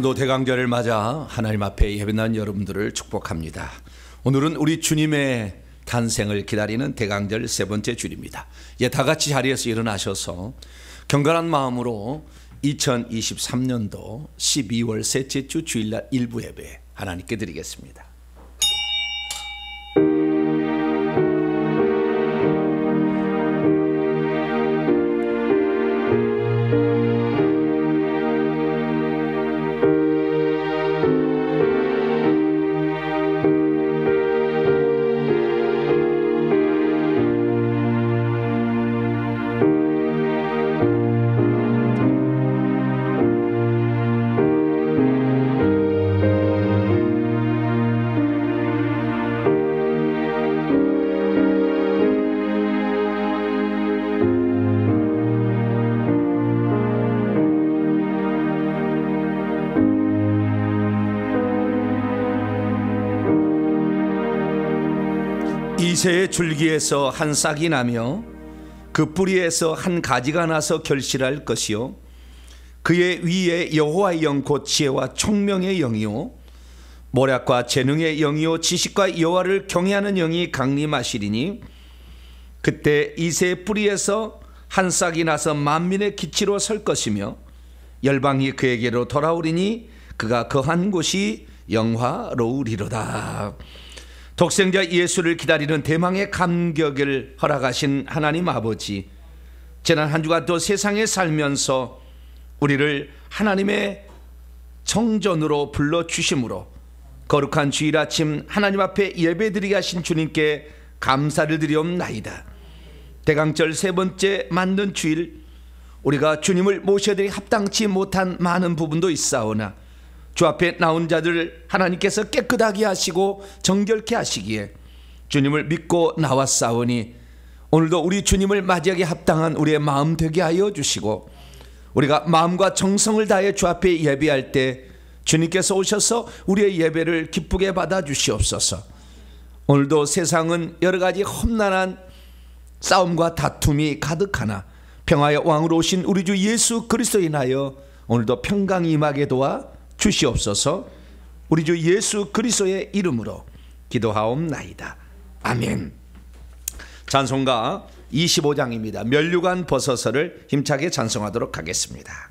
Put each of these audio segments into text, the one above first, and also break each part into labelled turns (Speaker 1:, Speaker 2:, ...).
Speaker 1: 오늘도 대강절을 맞아 하나님 앞에 예배난 여러분들을 축복합니다. 오늘은 우리 주님의 탄생을 기다리는 대강절 세 번째 주일입니다. 다 같이 자리에서 일어나셔서 경건한 마음으로 2023년도 12월 셋째 주 주일날 일부 예배 하나님께 드리겠습니다. 이새의 줄기에서 한 싹이 나며 그 뿌리에서 한 가지가 나서 결실할 것이요 그의 위에 여호와의 영 곧 지혜와 총명의 영이요 모략과 재능의 영이요 지식과 여호와를 경외하는 영이 강림하시리니 그때 이새의 뿌리에서 한 싹이 나서 만민의 기치로 설 것이며 열방이 그에게로 돌아오리니 그가 거한 곳이 영화로우리로다. 독생자 예수를 기다리는 대망의 감격을 허락하신 하나님 아버지, 지난 한 주간 또 세상에 살면서 우리를 하나님의 성전으로 불러주심으로 거룩한 주일 아침 하나님 앞에 예배드리게 하신 주님께 감사를 드리옵나이다. 대강절 세 번째 맞는 주일, 우리가 주님을 모셔드리기 합당치 못한 많은 부분도 있사오나 주 앞에 나온 자들 하나님께서 깨끗하게 하시고 정결케 하시기에 주님을 믿고 나왔사오니 오늘도 우리 주님을 맞이하기 합당한 우리의 마음 되게 하여 주시고 우리가 마음과 정성을 다해 주 앞에 예배할 때 주님께서 오셔서 우리의 예배를 기쁘게 받아 주시옵소서. 오늘도 세상은 여러 가지 험난한 싸움과 다툼이 가득하나 평화의 왕으로 오신 우리 주 예수 그리스도 인하여 오늘도 평강이 임하게 도와 주시옵소서. 우리 주 예수 그리스도의 이름으로 기도하옵나이다. 아멘. 찬송가 25장입니다. 면류관 벗어서를 힘차게 찬송하도록 하겠습니다.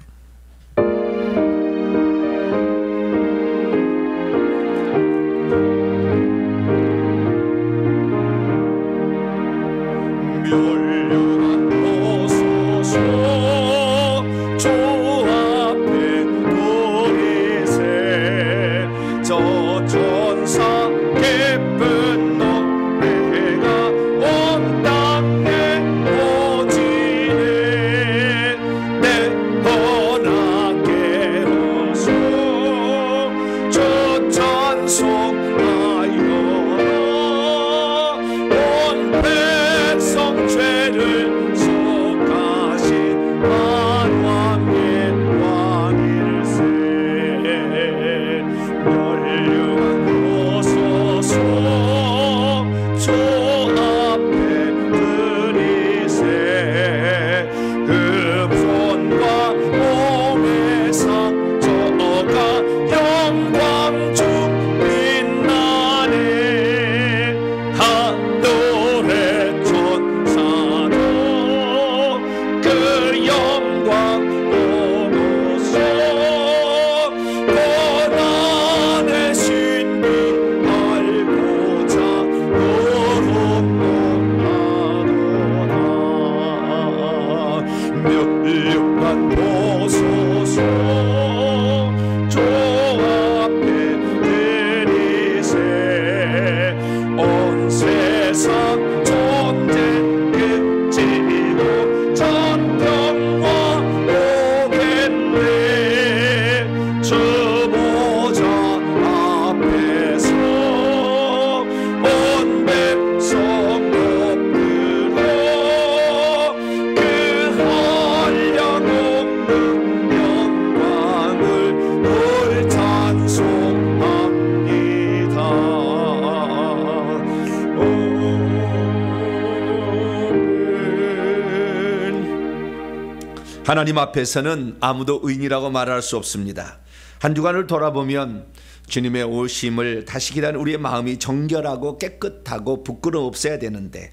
Speaker 1: 하나님 앞에서는 아무도 의인이라고 말할 수 없습니다. 한 주간을 돌아보면 주님의 오심을 다시 기다리는 우리의 마음이 정결하고 깨끗하고 부끄러움 없어야 되는데,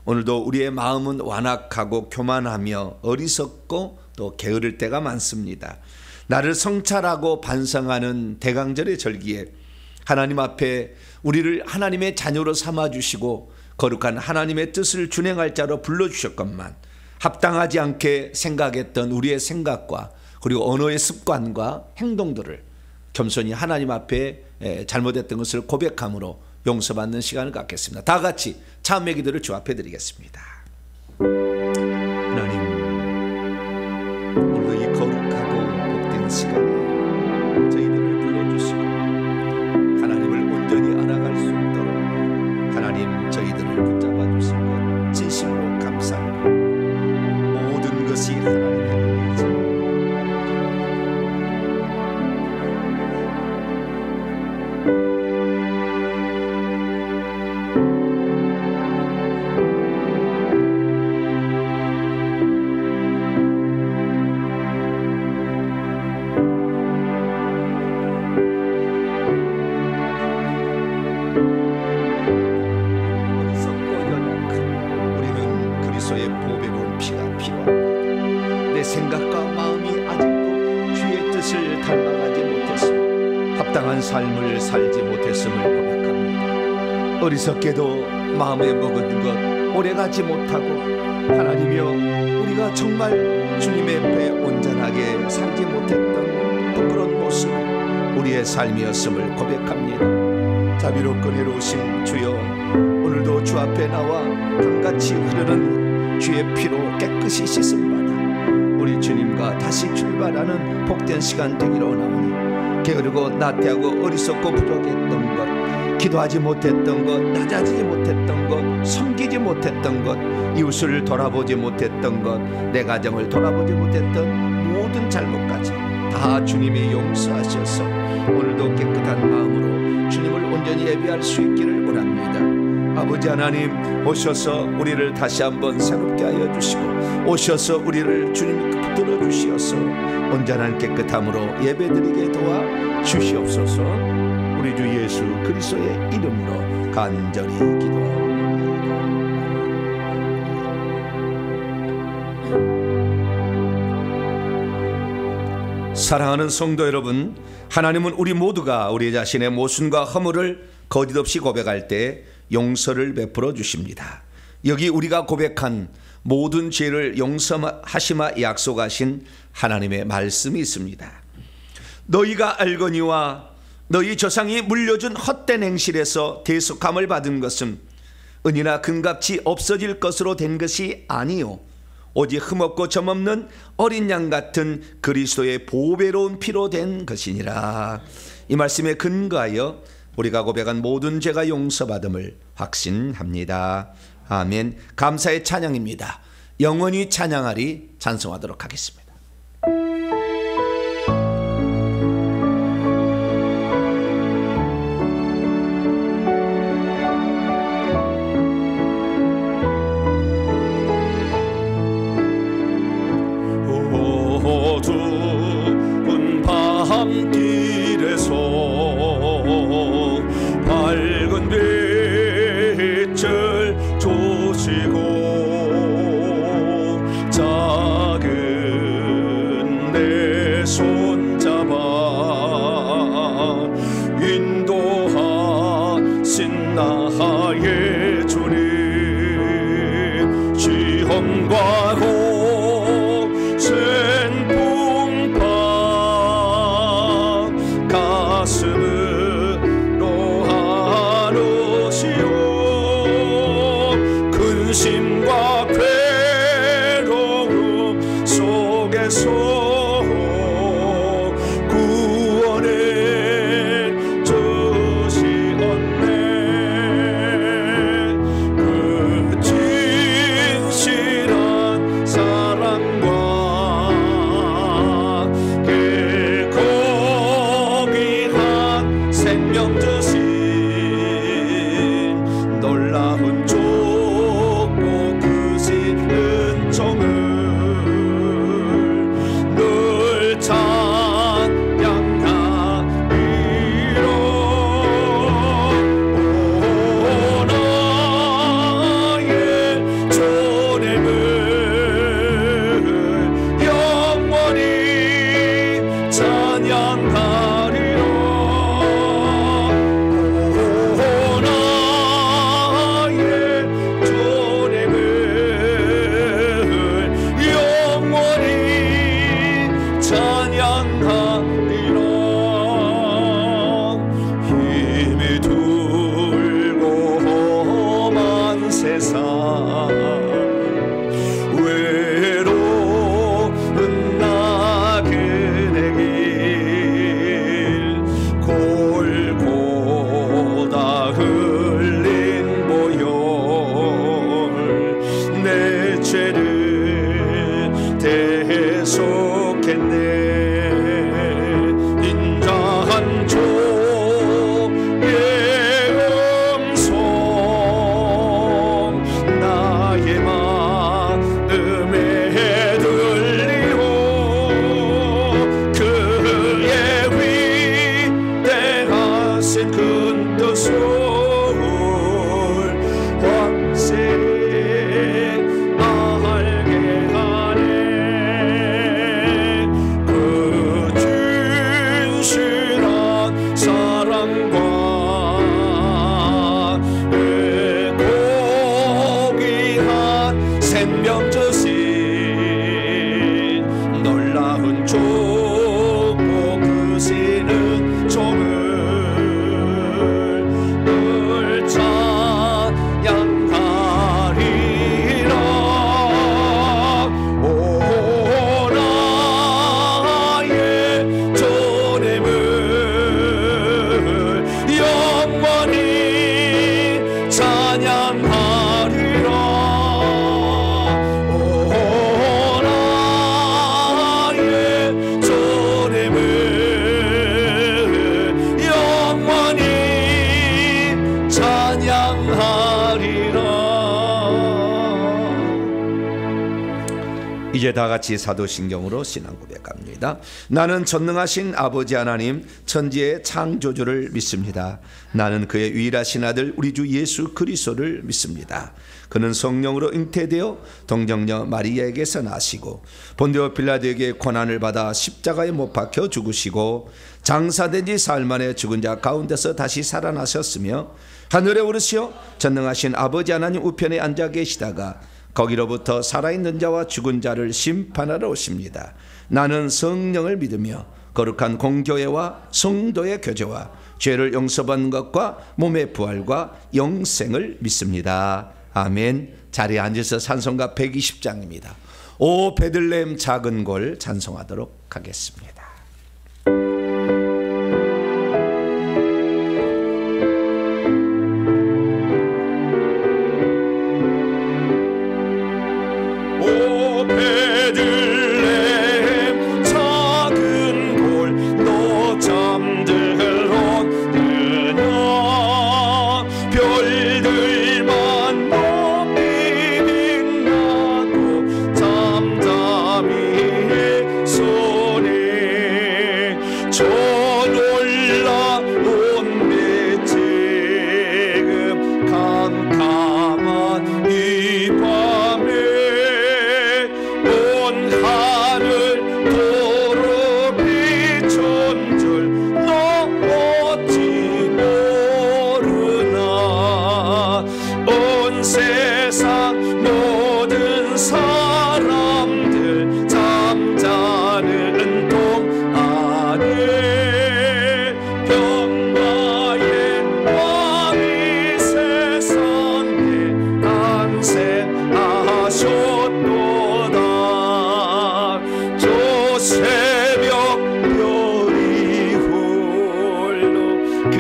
Speaker 1: 오늘도 우리의 마음은 완악하고 교만하며 어리석고 또 게으를 때가 많습니다. 나를 성찰하고 반성하는 대강절의 절기에 하나님 앞에 우리를 하나님의 자녀로 삼아주시고 거룩한 하나님의 뜻을 준행할 자로 불러주셨건만, 합당하지 않게 생각했던 우리의 생각과 그리고 언어의 습관과 행동들을 겸손히 하나님 앞에 잘못했던 것을 고백함으로 용서받는 시간을 갖겠습니다. 다 같이 참회 기도를 주 앞에 드리겠습니다. 하나님, 오늘도 이 거룩하고 복된 시간에 저희들을 불러주시고 하나님을 온전히 알아갈 수 있도록 하나님 저희들을 붙잡아 주신 것 진심으로 감사합니다. 모든 것이 하나님의 은혜이죠. 생각과 마음이 아직도 주의 뜻을 닮아가지 못했음, 합당한 삶을 살지 못했음을 고백합니다. 어리석게도 마음에 먹은 것 오래가지 못하고 하나님이여, 우리가 정말 주님의 앞에 온전하게 살지 못했던 부끄러운 모습 우리의 삶이었음을 고백합니다. 자비롭고 은혜로우신 주여, 오늘도 주 앞에 나와 강같이 흐르는 주의 피로 깨끗이 씻음 받아 우리 주님과 다시 출발하는 복된 시간 되기를 원하오니, 게으르고 나태하고 어리석고 부족했던 것, 기도하지 못했던 것, 낮아지지 못했던 것, 섬기지 못했던 것, 이웃을 돌아보지 못했던 것, 내 가정을 돌아보지 못했던 모든 잘못까지 다 주님이 용서하셔서 오늘도 깨끗한 마음으로 주님을 온전히 예배할 수 있기를 원합니다. 아버지 하나님, 오셔서 우리를 다시 한번 새롭게 하여 주시고 오셔서 우리를 주님 붙들어 주시어서 온전한 깨끗함으로 예배드리게 도와 주시옵소서. 우리 주 예수 그리스도의 이름으로 간절히 기도합니다. 사랑하는 성도 여러분, 하나님은 우리 모두가 우리 자신의 모순과 허물을 거짓 없이 고백할 때 용서를 베풀어 주십니다. 여기 우리가 고백한 모든 죄를 용서하시마 약속하신 하나님의 말씀이 있습니다. 너희가 알거니와 너희 조상이 물려준 헛된 행실에서 대속함을 받은 것은 은이나 금같이 없어질 것으로 된 것이 아니요 오직 흠없고 점없는 어린 양 같은 그리스도의 보배로운 피로 된 것이니라. 이 말씀에 근거하여 우리가 고백한 모든 죄가 용서받음을 확신합니다. 아멘. 감사의 찬양입니다. 영원히 찬양하리 찬송하도록 하겠습니다.
Speaker 2: 어두운 밤길에서 밝은 빛을 조시고 작은 내 손잡아 인도하신 나의 주님, 시험과 고생 풍파 가슴으로 안으시오. 근심과 괴로움 속에서 구원해 주시었네. 그 진실한 세상 외로운 나그네 길 골고다 흘린 보혈 내 죄를 대속했네. 인자한 주의 음성 나의 마음에 들리오. 그의 위대하신 큰 뜻을 확실히 알게 하네. 그 진실한 사랑과 그 고귀한 생명 주신 놀라운 축복 주시는 종을 늘 찬양하리라. 오 나의 주님을 영원히 찬양하리라. 오 나의 주님을 영원히 찬양하리라.
Speaker 1: 이제 다 같이 사도신경으로 신앙 고백합니다. 나는 전능하신 아버지 하나님 천지의 창조주를 믿습니다. 나는 그의 유일하신 아들 우리 주 예수 그리스도를 믿습니다. 그는 성령으로 잉태되어 동정녀 마리아에게서 나시고 본디오 빌라도에게 고난을 받아 십자가에 못 박혀 죽으시고 장사된 지 사흘 만에 죽은 자 가운데서 다시 살아나셨으며 하늘에 오르시어 전능하신 아버지 하나님 우편에 앉아 계시다가 거기로부터 살아있는 자와 죽은 자를 심판하러 오십니다. 나는 성령을 믿으며 거룩한 공교회와 성도의 교제와 죄를 용서받는 것과 몸의 부활과 영생을 믿습니다. 아멘. 자리에 앉아서 찬송가 120장입니다. 오 베들레헴 작은 골 찬송하도록 하겠습니다.
Speaker 2: 오 베들레헴 작은 골 너 잠들었느냐. 별들만 높이 빛나고 잠잠히 소리 저 놀라운 내 지금 캄캄한 이 밤에 온 하늘 도로 비춘 줄 너 어찌 모르나. 온 세상 모든 사람들 잠자는 동안에 평화의 왕이 세상에 탄생하셨도다. 저 새벽 별이 홀로 그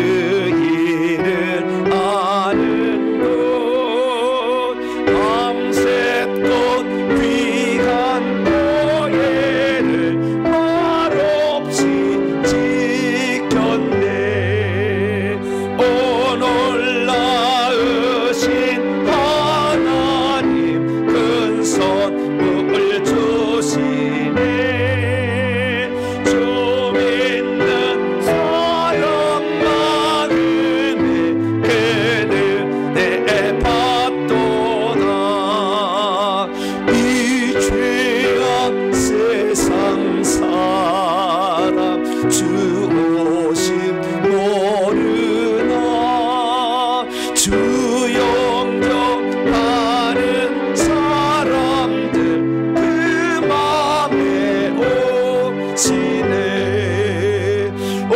Speaker 2: 일을 아는 것 밤새껏 귀한 노예를 말없이 지켰네. 오 놀라우신 하나님 큰 선물 주시네. 좀 있는 사람 마음에 그는 내 받도다. 이 죄악 세상 사람 주 오심 모르나. 주 영접하는 사람들 그 맘에 오시네. 오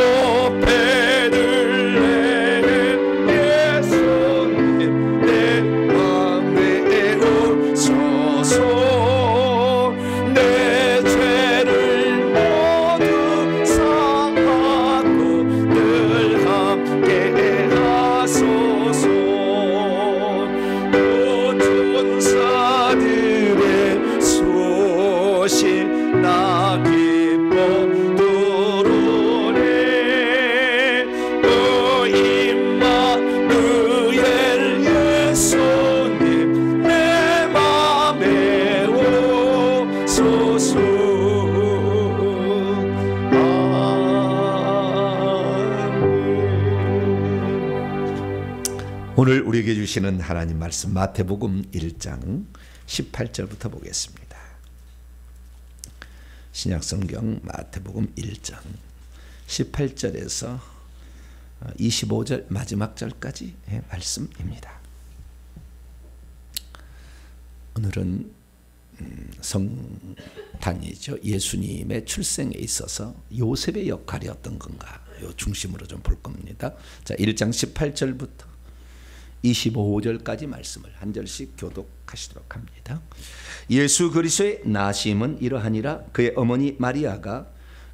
Speaker 2: 베들레헴 예수님 내 맘에
Speaker 1: 오늘 우리에게 주시는 하나님 말씀 마태복음 1장 18절부터 보겠습니다. 신약성경 마태복음 1장 18절에서 25절 마지막 절까지의 말씀입니다. 오늘은 성탄이죠. 예수님의 출생에 있어서 요셉의 역할이 어떤 건가 요 중심으로 좀 볼 겁니다. 자, 1장 18절부터 25절까지 말씀을 한 절씩 교독하시도록 합니다. 예수 그리스도의 나심은 이러하니라. 그의 어머니 마리아가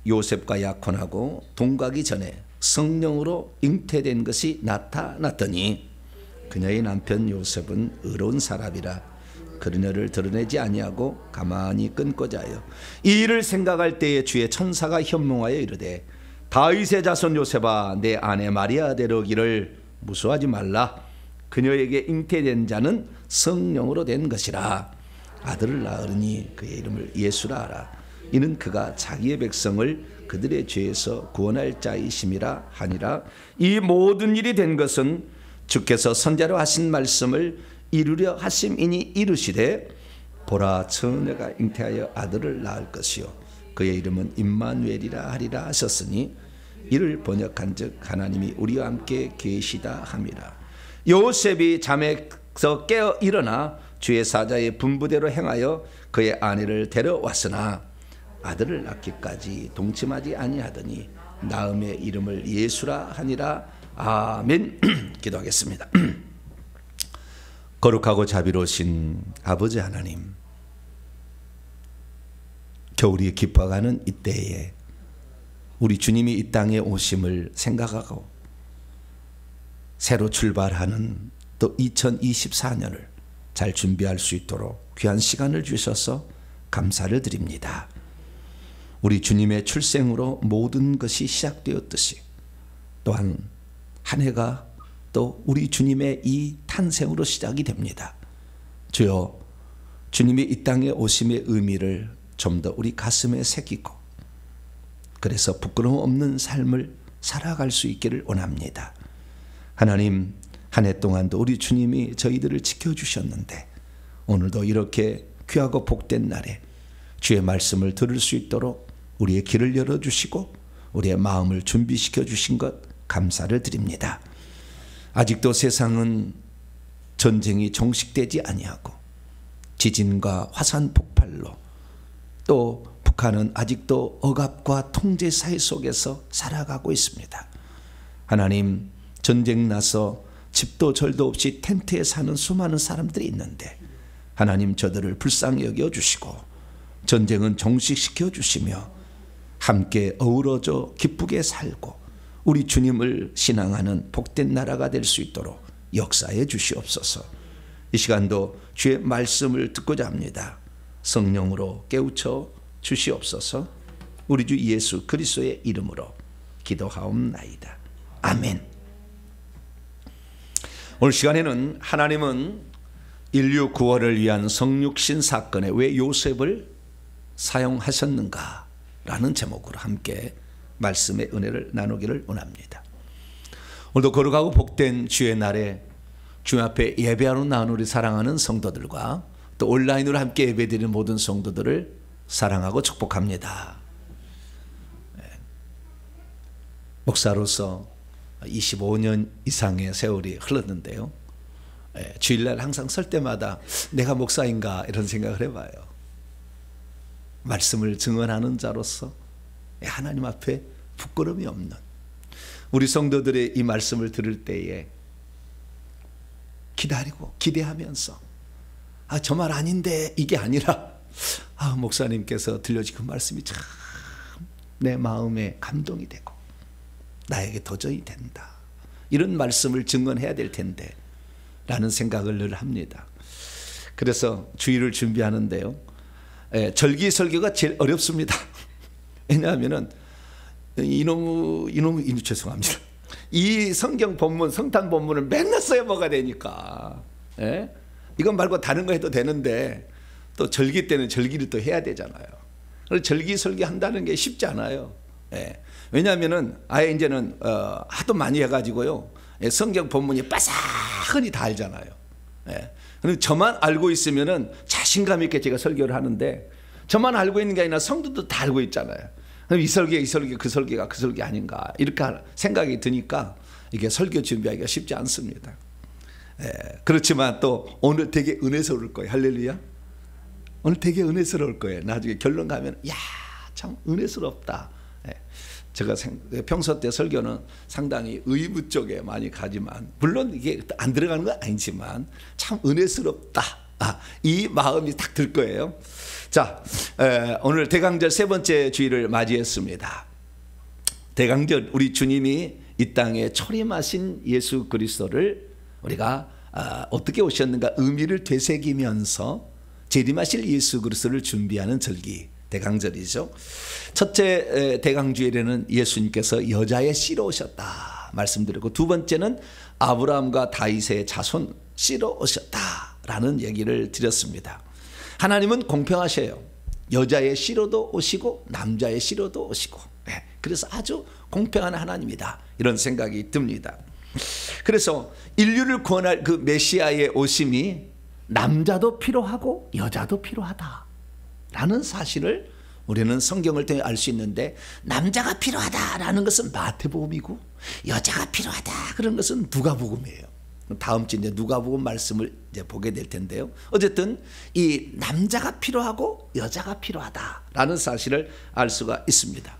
Speaker 1: 요셉과 약혼하고 동거하기 전에 성령으로 잉태된 것이 나타났더니 그녀의 남편 요셉은 의로운 사람이라 그녀를 드러내지 아니하고 가만히 끊고자 하여 이 일을 생각할 때에 주의 천사가 현몽하여 이르되 다윗의 자손 요셉아 내 아내 마리아 데려오기를 무서워하지 말라. 그녀에게 잉태된 자는 성령으로 된 것이라. 아들을 낳으니 그의 이름을 예수라 하라. 이는 그가 자기의 백성을 그들의 죄에서 구원할 자이심이라 하니라. 이 모든 일이 된 것은 주께서 선자로 하신 말씀을 이루려 하심이니 이르시되 보라 처녀가 잉태하여 아들을 낳을 것이요 그의 이름은 임마누엘이라 하리라 하셨으니 이를 번역한즉 하나님이 우리와 함께 계시다 함이라. 요셉이 잠에서 깨어 일어나 주의 사자의 분부대로 행하여 그의 아내를 데려왔으나 아들을 낳기까지 동침하지 아니하더니 낳음의 이름을 예수라 하니라. 아멘. 기도하겠습니다. 거룩하고 자비로우신 아버지 하나님, 겨울이 깊어가는 이때에 우리 주님이 이 땅에 오심을 생각하고 새로 출발하는 또 2024년을 잘 준비할 수 있도록 귀한 시간을 주셔서 감사를 드립니다. 우리 주님의 출생으로 모든 것이 시작되었듯이 또한 한 해가 또 우리 주님의 이 탄생으로 시작이 됩니다. 주여, 주님이 이 땅에 오심의 의미를 좀 더 우리 가슴에 새기고 그래서 부끄러움 없는 삶을 살아갈 수 있기를 원합니다. 하나님, 한 해 동안도 우리 주님이 저희들을 지켜주셨는데 오늘도 이렇게 귀하고 복된 날에 주의 말씀을 들을 수 있도록 우리의 길을 열어주시고 우리의 마음을 준비시켜 주신 것 감사를 드립니다. 아직도 세상은 전쟁이 종식되지 아니하고 지진과 화산 폭발로 또 북한은 아직도 억압과 통제 사회 속에서 살아가고 있습니다. 하나님, 전쟁 나서 집도 절도 없이 텐트에 사는 수많은 사람들이 있는데 하나님 저들을 불쌍히 여겨주시고 전쟁은 종식시켜 주시며 함께 어우러져 기쁘게 살고 우리 주님을 신앙하는 복된 나라가 될 수 있도록 역사해 주시옵소서. 이 시간도 주의 말씀을 듣고자 합니다. 성령으로 깨우쳐 주시옵소서. 우리 주 예수 그리스도의 이름으로 기도하옵나이다. 아멘. 오늘 시간에는 하나님은 인류 구원을 위한 성육신 사건에 왜 요셉을 사용하셨는가 라는 제목으로 함께 말씀의 은혜를 나누기를 원합니다. 오늘도 거룩하고 복된 주의 날에 주 앞에 예배하러 나온 우리 사랑하는 성도들과 또 온라인으로 함께 예배드리는 모든 성도들을 사랑하고 축복합니다. 목사로서 25년 이상의 세월이 흘렀는데요. 주일날 항상 설 때마다 내가 목사인가 이런 생각을 해봐요. 말씀을 증언하는 자로서 하나님 앞에 부끄러움이 없는 우리 성도들의 이 말씀을 들을 때에 기다리고 기대하면서 저 말 아닌데 이게 아니라 목사님께서 들려주신 그 말씀이 참 내 마음에 감동이 되고 나에게 도전이 된다. 이런 말씀을 증언해야 될 텐데 라는 생각을 늘 합니다. 그래서 주일을 준비하는데요. 절기 설교가 제일 어렵습니다. 왜냐하면 죄송합니다. 이 성경 본문, 성탄 본문을 맨날 써야 뭐가 되니까. 이건 말고 다른 거 해도 되는데 또 절기 때는 절기를 또 해야 되잖아요. 그래서 절기 설교 한다는 게 쉽지 않아요. 왜냐하면은 아예 이제는 하도 많이 해가지고요. 성경 본문이 빠삭하니 다 알잖아요. 예. 그리고 저만 알고 있으면은 자신감 있게 제가 설교를 하는데, 저만 알고 있는 게 아니라 성도도 다 알고 있잖아요. 그럼 이 설계, 그 설계가 그 설계 아닌가 이렇게 생각이 드니까 이게 설교 준비하기가 쉽지 않습니다. 예. 그렇지만 또 오늘 되게 은혜스러울 거예요. 할렐루야. 오늘 되게 은혜스러울 거예요. 나중에 결론 가면 야, 참 은혜스럽다. 예. 제가 평소 때 설교는 상당히 의부 쪽에 많이 가지만, 물론 이게 안 들어가는 건 아니지만 참 은혜스럽다. 이 마음이 딱 들 거예요. 자, 오늘 대강절 세 번째 주일을 맞이했습니다. 대강절, 우리 주님이 이 땅에 초림하신 예수 그리스도를 우리가 어떻게 오셨는가 의미를 되새기면서 재림하실 예수 그리스도를 준비하는 절기, 대강절이죠. 첫째 대강주일에는 예수님께서 여자의 씨로 오셨다 말씀드리고, 두 번째는 아브라함과 다윗의 자손 씨로 오셨다라는 얘기를 드렸습니다. 하나님은 공평하셔요. 여자의 씨로도 오시고 남자의 씨로도 오시고, 그래서 아주 공평한 하나님이다, 이런 생각이 듭니다. 그래서 인류를 구원할 그 메시아의 오심이 남자도 필요하고 여자도 필요하다라는 사실을 우리는 성경을 통해 알 수 있는데, 남자가 필요하다라는 것은 마태복음이고 여자가 필요하다 그런 것은 누가복음이에요. 다음 주에 이제 누가복음 말씀을 이제 보게 될 텐데요. 어쨌든 이 남자가 필요하고 여자가 필요하다라는 사실을 알 수가 있습니다.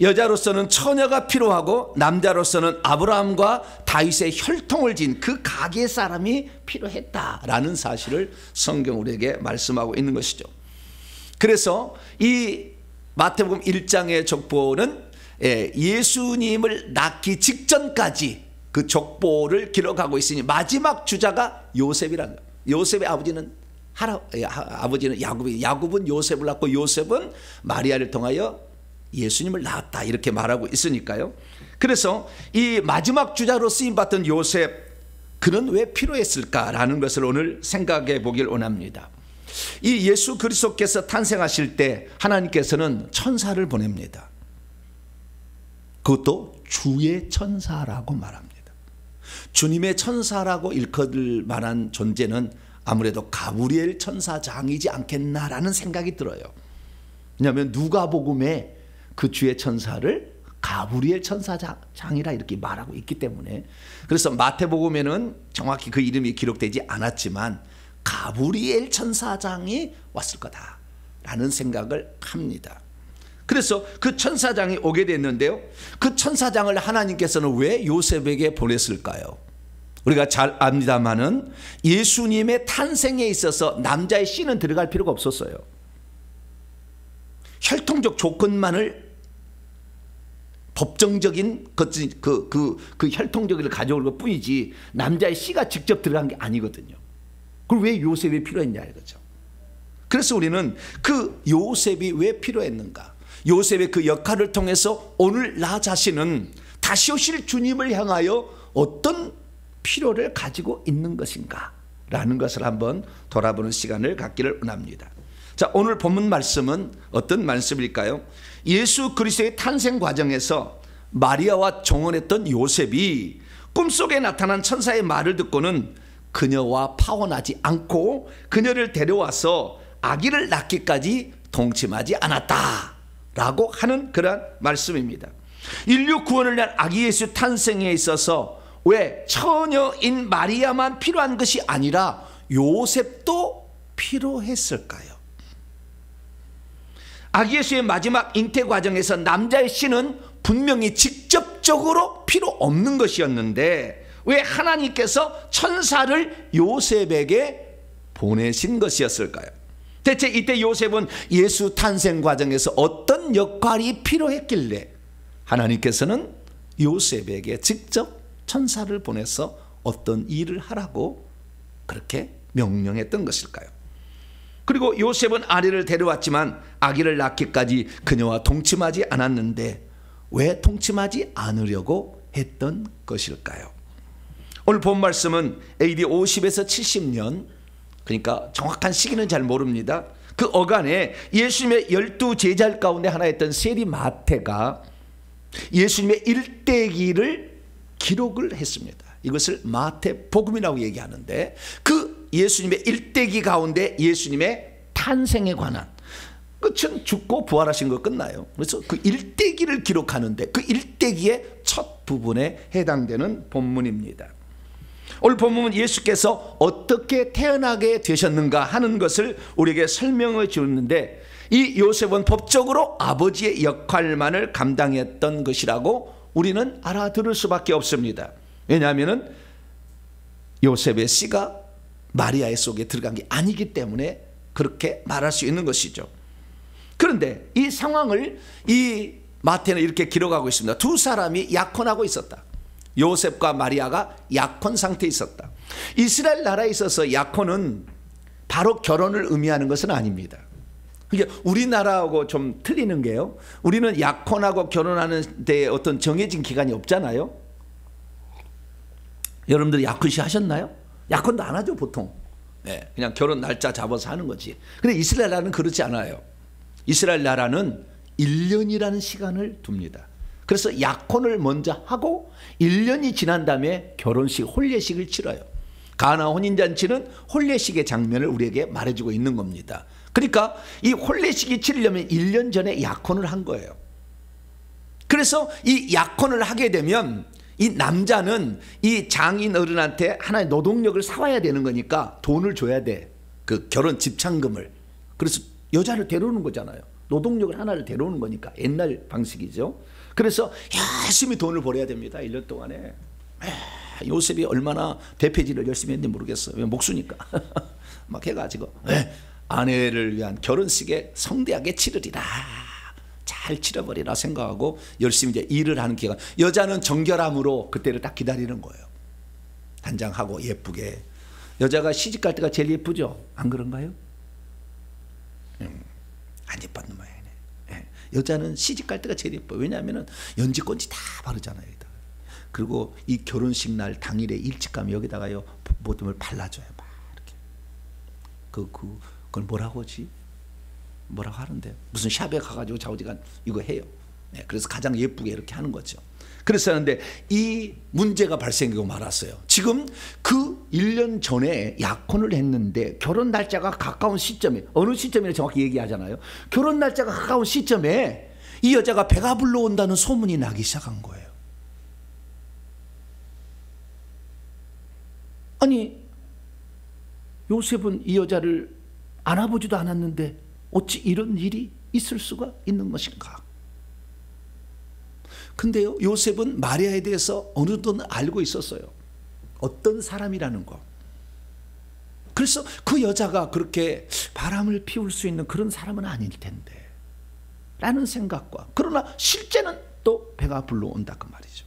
Speaker 1: 여자로서는 처녀가 필요하고 남자로서는 아브라함과 다윗의 혈통을 진 그 가게 사람이 필요했다라는 사실을 성경 우리에게 말씀하고 있는 것이죠. 그래서 이 마태복음 1장의 족보는 예수님을 낳기 직전까지 그 족보를 기록하고 있으니 마지막 주자가 요셉이라는 거예요. 요셉의 아버지는 아버지는 야곱은 요셉을 낳고 요셉은 마리아를 통하여 예수님을 낳았다, 이렇게 말하고 있으니까요. 그래서 이 마지막 주자로 쓰임받던 요셉, 그는 왜 필요했을까라는 것을 오늘 생각해 보길 원합니다. 이 예수 그리스도께서 탄생하실 때 하나님께서는 천사를 보냅니다. 그것도 주의 천사라고 말합니다. 주님의 천사라고 일컫을 만한 존재는 아무래도 가브리엘 천사장이지 않겠나라는 생각이 들어요. 왜냐하면 누가복음에 그 주의 천사를 가브리엘 천사장이라 이렇게 말하고 있기 때문에, 그래서 마태복음에는 정확히 그 이름이 기록되지 않았지만 가브리엘 천사장이 왔을 거다라는 생각을 합니다. 그래서 그 천사장이 오게 됐는데요, 그 천사장을 하나님께서는 왜 요셉에게 보냈을까요? 우리가 잘 압니다마는 예수님의 탄생에 있어서 남자의 씨는 들어갈 필요가 없었어요. 혈통적 조건만을, 법정적인 그 혈통적을 가져올 것 뿐이지 남자의 씨가 직접 들어간 게 아니거든요. 그걸 왜 요셉이 필요했냐 이거죠. 그래서 우리는 그 요셉이 왜 필요했는가, 요셉의 그 역할을 통해서 오늘 나 자신은 다시 오실 주님을 향하여 어떤 필요를 가지고 있는 것인가 라는 것을 한번 돌아보는 시간을 갖기를 원합니다. 자, 오늘 본문 말씀은 어떤 말씀일까요? 예수 그리스도의 탄생 과정에서 마리아와 종언했던 요셉이 꿈속에 나타난 천사의 말을 듣고는 그녀와 파혼하지 않고 그녀를 데려와서 아기를 낳기까지 동침하지 않았다 라고 하는 그런 말씀입니다. 인류 구원을 위한 아기 예수 탄생에 있어서 왜 처녀인 마리아만 필요한 것이 아니라 요셉도 필요했을까요? 아기 예수의 마지막 잉태 과정에서 남자의 씨는 분명히 직접적으로 필요 없는 것이었는데 왜 하나님께서 천사를 요셉에게 보내신 것이었을까요? 대체 이때 요셉은 예수 탄생 과정에서 어떤 역할이 필요했길래 하나님께서는 요셉에게 직접 천사를 보내서 어떤 일을 하라고 그렇게 명령했던 것일까요? 그리고 요셉은 아내를 데려왔지만 아기를 낳기까지 그녀와 동침하지 않았는데 왜 동침하지 않으려고 했던 것일까요? 오늘 본 말씀은 AD 50에서 70년, 그러니까 정확한 시기는 잘 모릅니다. 그 어간에 예수님의 12제자 가운데 하나였던 세리 마태가 예수님의 일대기를 기록을 했습니다. 이것을 마태복음이라고 얘기하는데, 그 예수님의 일대기 가운데 예수님의 탄생에 관한, 끝은 죽고 부활하신 거 끝나요. 그래서 그 일대기를 기록하는데 그 일대기의 첫 부분에 해당되는 본문입니다. 오늘 본문은 예수께서 어떻게 태어나게 되셨는가 하는 것을 우리에게 설명해 주는데, 이 요셉은 법적으로 아버지의 역할만을 감당했던 것이라고 우리는 알아들을 수밖에 없습니다. 왜냐하면 요셉의 씨가 마리아의 속에 들어간 게 아니기 때문에 그렇게 말할 수 있는 것이죠. 그런데 이 상황을 이 마태는 이렇게 기록하고 있습니다. 두 사람이 약혼하고 있었다. 요셉과 마리아가 약혼 상태에 있었다. 이스라엘 나라에 있어서 약혼은 바로 결혼을 의미하는 것은 아닙니다. 이게 우리나라하고 좀 틀리는 게요, 우리는 약혼하고 결혼하는 데 어떤 정해진 기간이 없잖아요. 여러분들 약혼식 하셨나요? 약혼도 안 하죠 보통. 네, 그냥 결혼 날짜 잡아서 하는 거지. 근데 이스라엘 나라는 그렇지 않아요. 이스라엘 나라는 1년이라는 시간을 둡니다. 그래서 약혼을 먼저 하고 1년이 지난 다음에 결혼식, 혼례식을 치러요. 가나 혼인잔치는 혼례식의 장면을 우리에게 말해주고 있는 겁니다. 그러니까 이 혼례식이 치르려면 1년 전에 약혼을 한 거예요. 그래서 이 약혼을 하게 되면 이 남자는 이 장인 어른한테 하나의 노동력을 사와야 되는 거니까 돈을 줘야 돼. 그 결혼 집창금을. 그래서 여자를 데려오는 거잖아요. 노동력을 하나를 데려오는 거니까 옛날 방식이죠. 그래서 열심히 돈을 벌어야 됩니다. 1년 동안에. 요셉이 얼마나 대패질을 열심히 했는지 모르겠어요. 목수니까. 막 해가지고 아내를 위한 결혼식에 성대하게 치르리라, 잘 치러버리라 생각하고 열심히 이제 일을 하는 기간. 여자는 정결함으로 그때를 딱 기다리는 거예요. 단장하고 예쁘게. 여자가 시집갈 때가 제일 예쁘죠? 안 그런가요? 안 예뻤는 모양이네. 여자는 시집갈 때가 제일 예뻐요. 왜냐하면 연지꼰지 다 바르잖아요. 그리고 이 결혼식 날 당일에 일찍 가면 여기다가요 모둠을 발라줘요. 막 이렇게. 그걸 뭐라고 하지? 뭐라고 하는데, 무슨 샵에 가가지고 자우지간 이거 해요. 네, 그래서 가장 예쁘게 이렇게 하는 거죠. 그래서 하는데 이 문제가 발생하고 말았어요. 지금 그 1년 전에 약혼을 했는데 결혼 날짜가 가까운 시점에, 어느 시점이나 정확히 얘기하잖아요. 결혼 날짜가 가까운 시점에 이 여자가 배가 불러온다는 소문이 나기 시작한 거예요. 아니, 요셉은 이 여자를 알아보지도 않았는데 어찌 이런 일이 있을 수가 있는 것인가? 근데요, 요셉은 마리아에 대해서 어느 정도는 알고 있었어요. 어떤 사람이라는 거. 그래서 그 여자가 그렇게 바람을 피울 수 있는 그런 사람은 아닐 텐데 라는 생각과, 그러나 실제는 또 배가 불러온다 그 말이죠.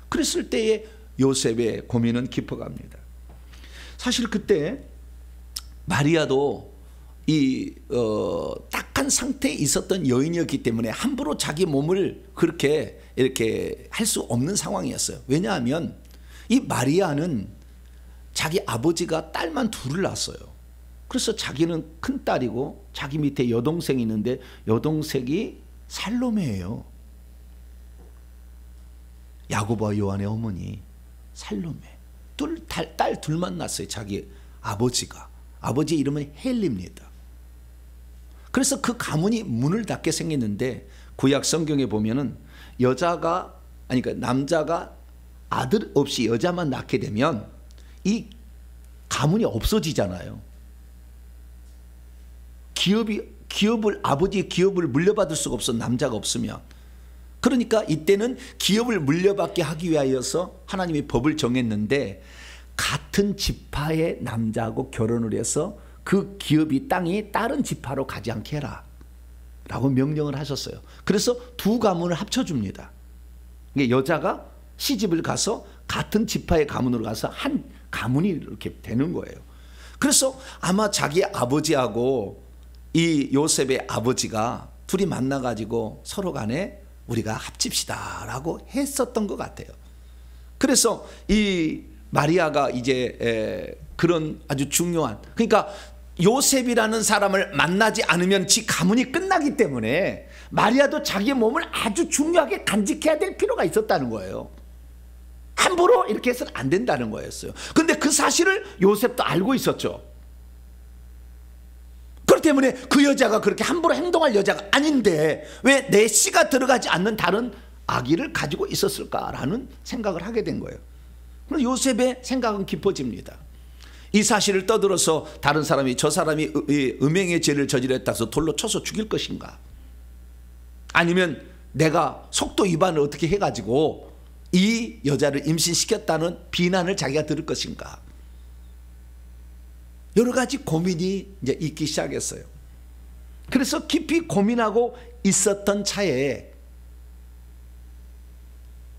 Speaker 1: 그랬을 때에 요셉의 고민은 깊어갑니다. 사실 그때 마리아도 이 딱한 상태에 있었던 여인이었기 때문에 함부로 자기 몸을 그렇게 이렇게 할 수 없는 상황이었어요. 왜냐하면 이 마리아는 자기 아버지가 딸만 둘을 낳았어요. 그래서 자기는 큰 딸이고 자기 밑에 여동생이 있는데 여동생이 살로메예요. 야고보와 요한의 어머니 살로메. 딸 둘만 낳았어요. 자기 아버지가. 아버지 이름은 헬리입니다. 그래서 그 가문이 문을 닫게 생겼는데, 구약 성경에 보면은 여자가, 아니 그러니까 남자가 아들 없이 여자만 낳게 되면 이 가문이 없어지잖아요. 아버지의 기업을 물려받을 수가 없어, 남자가 없으면. 그러니까 이때는 기업을 물려받게 하기 위하여서 하나님이 법을 정했는데, 같은 지파의 남자하고 결혼을 해서 그 기업이, 땅이 다른 지파로 가지 않게 해라 라고 명령을 하셨어요. 그래서 두 가문을 합쳐줍니다. 여자가 시집을 가서 같은 지파의 가문으로 가서 한 가문이 이렇게 되는 거예요. 그래서 아마 자기 아버지하고 이 요셉의 아버지가 둘이 만나가지고 서로 간에 우리가 합칩시다 라고 했었던 것 같아요. 그래서 이 마리아가 이제 그런 아주 중요한, 그러니까 요셉이라는 사람을 만나지 않으면 지 가문이 끝나기 때문에 마리아도 자기의 몸을 아주 중요하게 간직해야 될 필요가 있었다는 거예요. 함부로 이렇게 해서는 안 된다는 거였어요. 그런데 그 사실을 요셉도 알고 있었죠. 그렇기 때문에 그 여자가 그렇게 함부로 행동할 여자가 아닌데 왜 내 씨가 들어가지 않는 다른 아기를 가지고 있었을까라는 생각을 하게 된 거예요. 그럼 요셉의 생각은 깊어집니다. 이 사실을 떠들어서 다른 사람이 저 사람이 음행의 죄를 저질렀다 해서 돌로 쳐서 죽일 것인가, 아니면 내가 속도 위반을 어떻게 해가지고 이 여자를 임신시켰다는 비난을 자기가 들을 것인가, 여러 가지 고민이 이제 있기 시작했어요. 그래서 깊이 고민하고 있었던 차에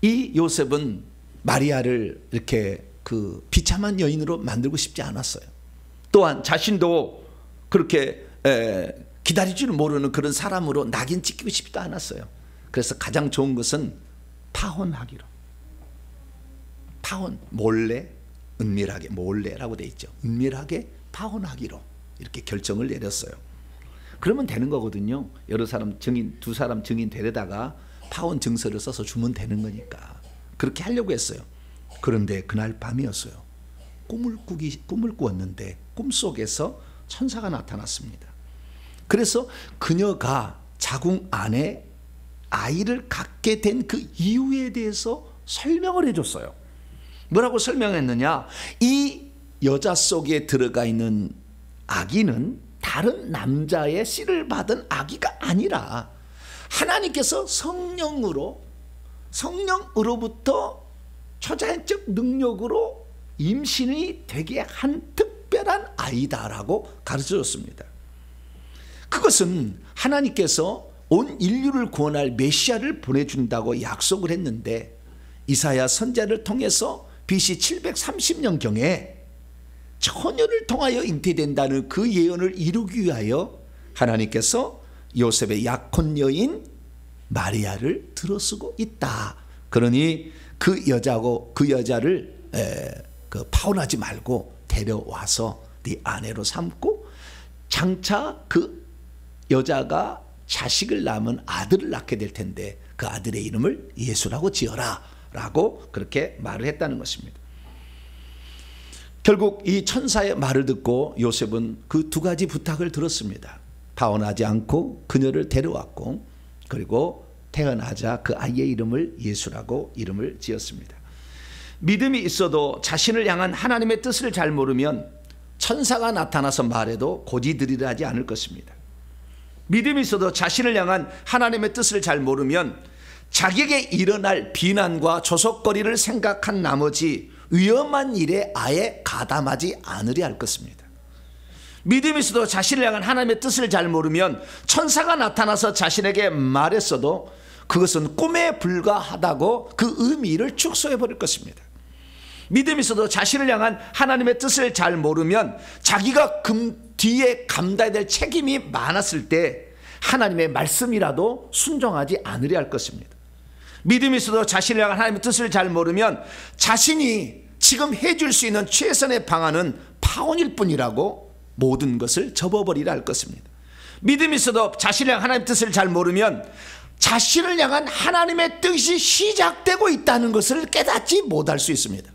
Speaker 1: 이 요셉은 마리아를 이렇게 그 비참한 여인으로 만들고 싶지 않았어요. 또한 자신도 그렇게 기다릴 줄 모르는 그런 사람으로 낙인 찍히고 싶지도 않았어요. 그래서 가장 좋은 것은 파혼하기로, 파혼, 몰래, 은밀하게, 몰래라고 돼 있죠. 은밀하게 파혼하기로 이렇게 결정을 내렸어요. 그러면 되는 거거든요. 여러 사람 증인, 두 사람 증인 데려다가 파혼 증서를 써서 주면 되는 거니까 그렇게 하려고 했어요. 그런데 그날 밤이었어요. 꿈을 꾸었는데 꿈속에서 천사가 나타났습니다. 그래서 그녀가 자궁 안에 아이를 갖게 된 그 이유에 대해서 설명을 해줬어요. 뭐라고 설명했느냐, 이 여자 속에 들어가 있는 아기는 다른 남자의 씨를 받은 아기가 아니라 하나님께서 성령으로부터 초자연적 능력으로 임신이 되게 한 특별한 아이다라고 가르쳐줬습니다. 그것은 하나님께서 온 인류를 구원할 메시아를 보내준다고 약속을 했는데, 이사야 선지자를 통해서 BC 730년경에 처녀를 통하여 잉태된다는 그 예언을 이루기 위하여 하나님께서 요셉의 약혼 여인 마리아를 들어쓰고 있다. 그러니 그 여자를 파혼하지 말고 데려와서 네 아내로 삼고 장차 그 여자가 자식을 낳으면 아들을 낳게 될 텐데 그 아들의 이름을 예수라고 지어라 라고 그렇게 말을 했다는 것입니다. 결국 이 천사의 말을 듣고 요셉은 그 두 가지 부탁을 들었습니다. 파혼하지 않고 그녀를 데려왔고, 그리고 태어나자 그 아이의 이름을 예수라고 이름을 지었습니다. 믿음이 있어도 자신을 향한 하나님의 뜻을 잘 모르면 천사가 나타나서 말해도 고지들이라 하지 않을 것입니다. 믿음이 있어도 자신을 향한 하나님의 뜻을 잘 모르면 자기에게 일어날 비난과 조속거리를 생각한 나머지 위험한 일에 아예 가담하지 않으려 할 것입니다. 믿음이 있어도 자신을 향한 하나님의 뜻을 잘 모르면 천사가 나타나서 자신에게 말했어도 그것은 꿈에 불과하다고 그 의미를 축소해 버릴 것입니다. 믿음이 있어도 자신을 향한 하나님의 뜻을 잘 모르면 자기가 뒤에 감당해야 될 책임이 많았을 때 하나님의 말씀이라도 순종하지 않으려 할 것입니다. 믿음이 있어도 자신을 향한 하나님의 뜻을 잘 모르면 자신이 지금 해줄 수 있는 최선의 방안은 파혼일 뿐이라고 모든 것을 접어버리라 할 것입니다. 믿음이 있어도 자신을 향한 하나님의 뜻을 잘 모르면 자신을 향한 하나님의 뜻이 시작되고 있다는 것을 깨닫지 못할 수 있습니다.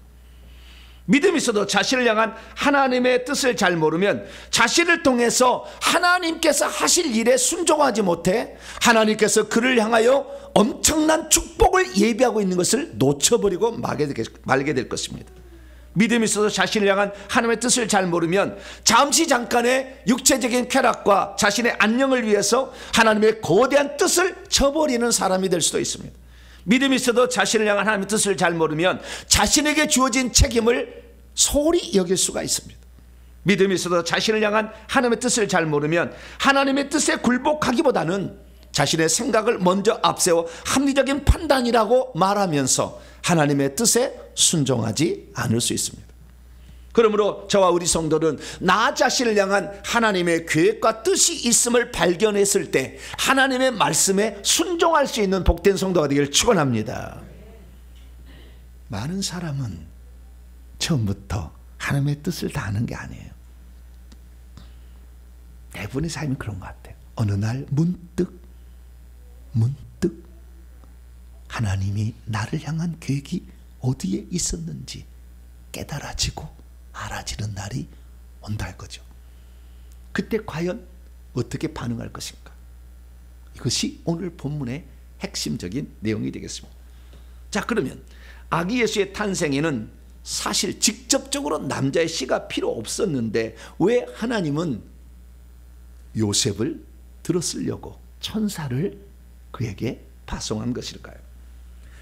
Speaker 1: 믿음이 있어도 자신을 향한 하나님의 뜻을 잘 모르면 자신을 통해서 하나님께서 하실 일에 순종하지 못해 하나님께서 그를 향하여 엄청난 축복을 예비하고 있는 것을 놓쳐버리고 말게 될 것입니다. 믿음이 있어도 자신을 향한 하나님의 뜻을 잘 모르면 잠깐의 육체적인 쾌락과 자신의 안녕을 위해서 하나님의 거대한 뜻을 저버리는 사람이 될 수도 있습니다. 믿음이 있어도 자신을 향한 하나님의 뜻을 잘 모르면 자신에게 주어진 책임을 소홀히 여길 수가 있습니다. 믿음이 있어도 자신을 향한 하나님의 뜻을 잘 모르면 하나님의 뜻에 굴복하기보다는 자신의 생각을 먼저 앞세워 합리적인 판단이라고 말하면서 하나님의 뜻에 순종하지 않을 수 있습니다. 그러므로 저와 우리 성도는 나 자신을 향한 하나님의 계획과 뜻이 있음을 발견했을 때 하나님의 말씀에 순종할 수 있는 복된 성도가 되기를 축원합니다. 많은 사람은 처음부터 하나님의 뜻을 다 아는 게 아니에요. 대부분의 삶이 그런 것 같아요. 어느 날 문득 하나님이 나를 향한 계획이 어디에 있었는지 깨달아지고 알아지는 날이 온다 할 거죠. 그때 과연 어떻게 반응할 것인가? 이것이 오늘 본문의 핵심적인 내용이 되겠습니다. 자, 그러면 아기 예수의 탄생에는 사실 직접적으로 남자의 씨가 필요 없었는데 왜 하나님은 요셉을 들어쓰려고 천사를 그에게 파송한 것일까요?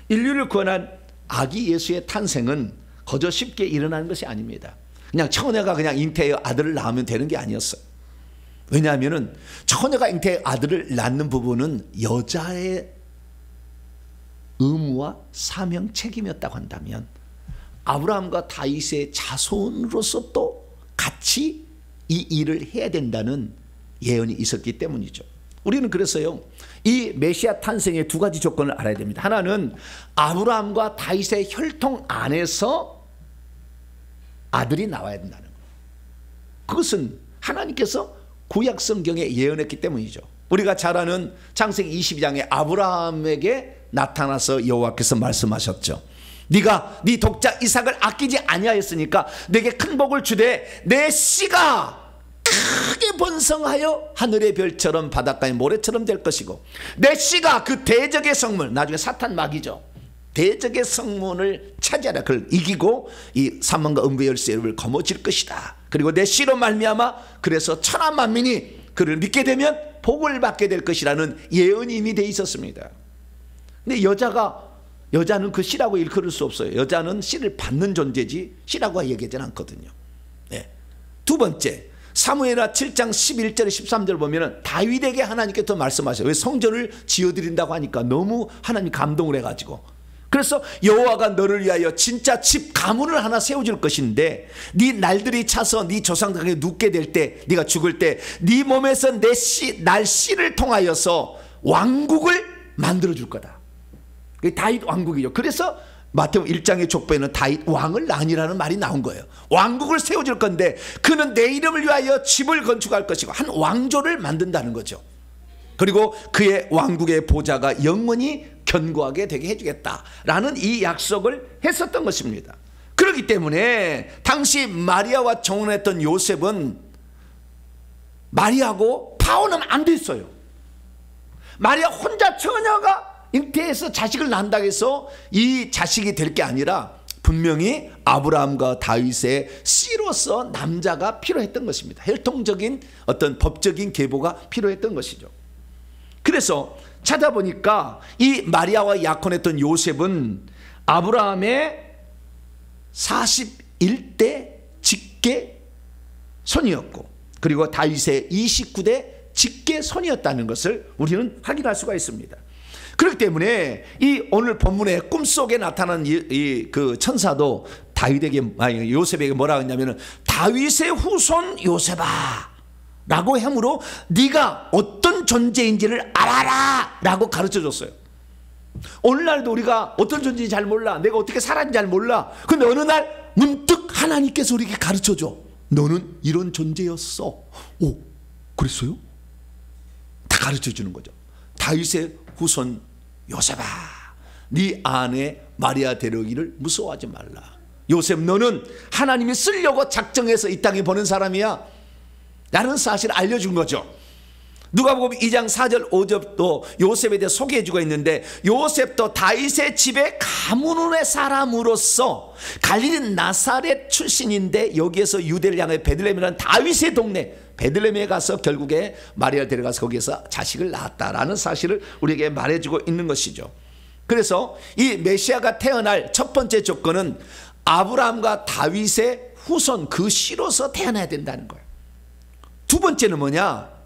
Speaker 1: 인류를 구원한 아기 예수의 탄생은 거저 쉽게 일어나는 것이 아닙니다. 그냥 처녀가 그냥 잉태의 아들을 낳으면 되는 게 아니었어요. 왜냐하면 처녀가 잉태의 아들을 낳는 부분은 여자의 의무와 사명 책임이었다고 한다면 아브라함과 다윗의 자손으로서 또 같이 이 일을 해야 된다는 예언이 있었기 때문이죠. 우리는 그래서요, 이 메시아 탄생의 두 가지 조건을 알아야 됩니다. 하나는 아브라함과 다윗의 혈통 안에서 아들이 나와야 된다는 거예요. 그것은 하나님께서 구약 성경에 예언했기 때문이죠. 우리가 잘 아는 창세기 22장에 아브라함에게 나타나서 여호와께서 말씀하셨죠. 네가 네 독자 이삭을 아끼지 아니하였으니까 내게 큰 복을 주되 내 씨가 크게 번성하여 하늘의 별처럼 바닷가의 모래처럼 될 것이고 내 씨가 그 대적의 성문, 나중에 사탄 마귀죠, 대적의 성문을 차지하라. 그걸 이기고 이 사망과 음부의 열쇠를 거머쥘 것이다. 그리고 내 씨로 말미암아 그래서 천하 만민이 그를 믿게 되면 복을 받게 될 것이라는 예언이 이미 돼 있었습니다. 근데 여자는 그 씨라고 일컬을 수 없어요. 여자는 씨를 받는 존재지 씨라고 얘기하지는 않거든요. 네. 두 번째, 사무엘하 7장 11절 13절 보면은 다윗에게 하나님께서 말씀하셔요. 왜? 성전을 지어드린다고 하니까 너무 하나님 감동을 해가지고, 그래서 여호와가 너를 위하여 진짜 집 가문을 하나 세워줄 것인데 네 날들이 차서 네 조상들에게 눕게 될 때, 네가 죽을 때 네 몸에서 날 씨를 통하여서 왕국을 만들어 줄 거다. 다윗 왕국이죠. 그래서 마태복음 1장의 족보에는 다윗 왕을 낳으니라는 말이 나온 거예요. 왕국을 세워줄 건데 그는 내 이름을 위하여 집을 건축할 것이고 한 왕조를 만든다는 거죠. 그리고 그의 왕국의 보좌가 영원히 견고하게 되게 해주겠다라는 이 약속을 했었던 것입니다. 그렇기 때문에 당시 마리아와 정혼했던 요셉은 마리아하고 파혼은 안 됐어요. 마리아 혼자 처녀가 잉태해서 자식을 낳는다고 해서 이 자식이 될 게 아니라 분명히 아브라함과 다윗의 씨로서 남자가 필요했던 것입니다. 혈통적인 어떤 법적인 계보가 필요했던 것이죠. 그래서 찾아보니까 이 마리아와 약혼했던 요셉은 아브라함의 41대 직계 손이었고 그리고 다윗의 29대 직계 손이었다는 것을 우리는 확인할 수가 있습니다. 그렇기 때문에 이 오늘 본문의 꿈속에 나타난 그 천사도 요셉에게 뭐라고 했냐면 다윗의 후손 요셉아 라고 함으로 네가 어떤 존재인지를 알아라 라고 가르쳐 줬어요. 오늘날도 우리가 어떤 존재인지 잘 몰라, 내가 어떻게 살았는지 잘 몰라. 근데 어느 날 문득 하나님께서 우리에게 가르쳐 줘. 너는 이런 존재였어. 오, 그랬어요? 다 가르쳐 주는 거죠. 다윗의 후손 요셉아, 네 아내 마리아 데려오기를 무서워하지 말라. 요셉, 너는 하나님이 쓰려고 작정해서 이 땅에 보낸 사람이야 라는 사실을 알려준 거죠. 누가복음 2장 4절 5절도 요셉에 대해 소개해주고 있는데 요셉도 다윗의 집의 가문의 사람으로서 갈릴리 나사렛 출신인데 여기에서 유대를 향해 베들레헴이라는 다윗의 동네 베들레헴에 가서 결국에 마리아를 데려가서 거기에서 자식을 낳았다라는 사실을 우리에게 말해주고 있는 것이죠. 그래서 이 메시아가 태어날 첫 번째 조건은 아브라함과 다윗의 후손 그 씨로서 태어나야 된다는 거예요. 두 번째는 뭐냐?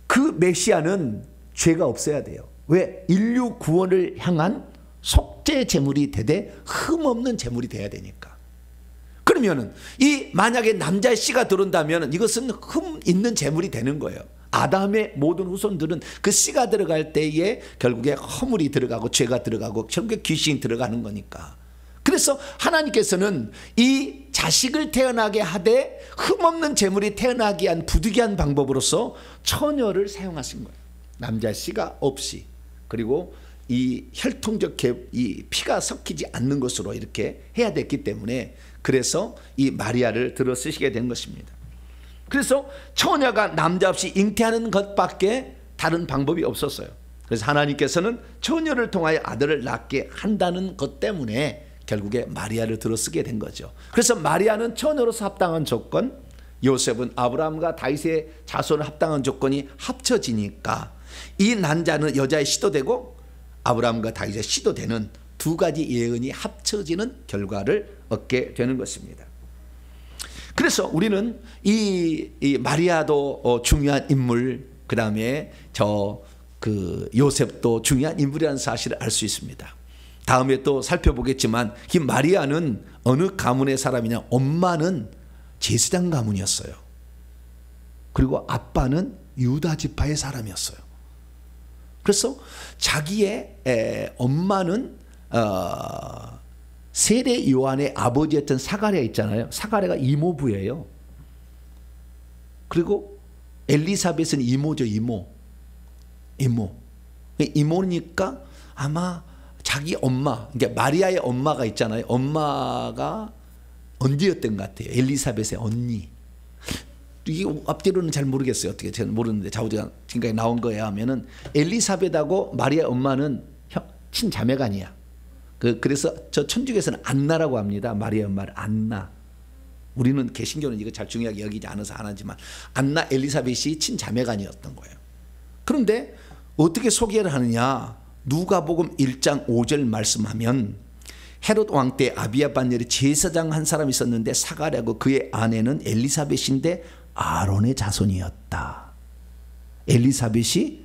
Speaker 1: 그 메시아는 죄가 없어야 돼요. 왜? 인류 구원을 향한 속죄 제물이 되되 흠없는 제물이 돼야 되니까. 그러면은 이 만약에 남자의 씨가 들어온다면 이것은 흠 있는 제물이 되는 거예요. 아담의 모든 후손들은 그 씨가 들어갈 때에 결국에 허물이 들어가고 죄가 들어가고 결국에 귀신이 들어가는 거니까. 그래서 하나님께서는 이 자식을 태어나게 하되 흠없는 제물이 태어나게 위한 부득이한 방법으로서 처녀를 사용하신 거예요. 남자 씨가 없이. 그리고 이 혈통적 이 피가 섞이지 않는 것으로 이렇게 해야 됐기 때문에 그래서 이 마리아를 들어 쓰시게 된 것입니다. 그래서 처녀가 남자 없이 잉태하는 것밖에 다른 방법이 없었어요. 그래서 하나님께서는 처녀를 통하여 아들을 낳게 한다는 것 때문에 결국에 마리아를 들어 쓰게 된 거죠. 그래서 마리아는 처녀로서 합당한 조건, 요셉은 아브라함과 다윗의 자손을 합당한 조건이 합쳐지니까 이 난자는 여자의 씨도 되고 아브라함과 다윗의 씨도 되는 두 가지 예언이 합쳐지는 결과를 얻게 되는 것입니다. 그래서 우리는 이 마리아도 중요한 인물, 그 다음에 요셉도 중요한 인물이라는 사실을 알 수 있습니다. 다음에 또 살펴보겠지만 이 마리아는 어느 가문의 사람이냐, 엄마는 제사장 가문이었어요. 그리고 아빠는 유다 지파의 사람이었어요. 그래서 자기의 엄마는 세례 요한의 아버지였던 사가랴 있잖아요. 사가랴가 이모부예요. 그리고 엘리사벳은 이모죠. 이모니까 아마 자기 엄마, 이제 마리아의 엄마가 있잖아요. 엄마가 언니였던 것 같아요. 엘리사벳의 언니. 이게 앞뒤로는 잘 모르겠어요. 어떻게 저는 모르는데 자우지가 지금까지 나온 거에 하면은 엘리사벳하고 마리아 엄마는 친자매가 아니야. 그래서 저 천주교에서는 안나라고 합니다. 마리아 엄마를 안나. 우리는 개신교는 이거 잘 중요하게 여기지 않아서 안 하지만 안나 엘리사벳이 친자매가 아니었던 거예요. 그런데 어떻게 소개를 하느냐? 누가복음 1장 5절 말씀하면 헤롯 왕 때 아비야 반열에 제사장 한 사람이 있었는데 사가랴고 그의 아내는 엘리사벳인데 아론의 자손이었다. 엘리사벳이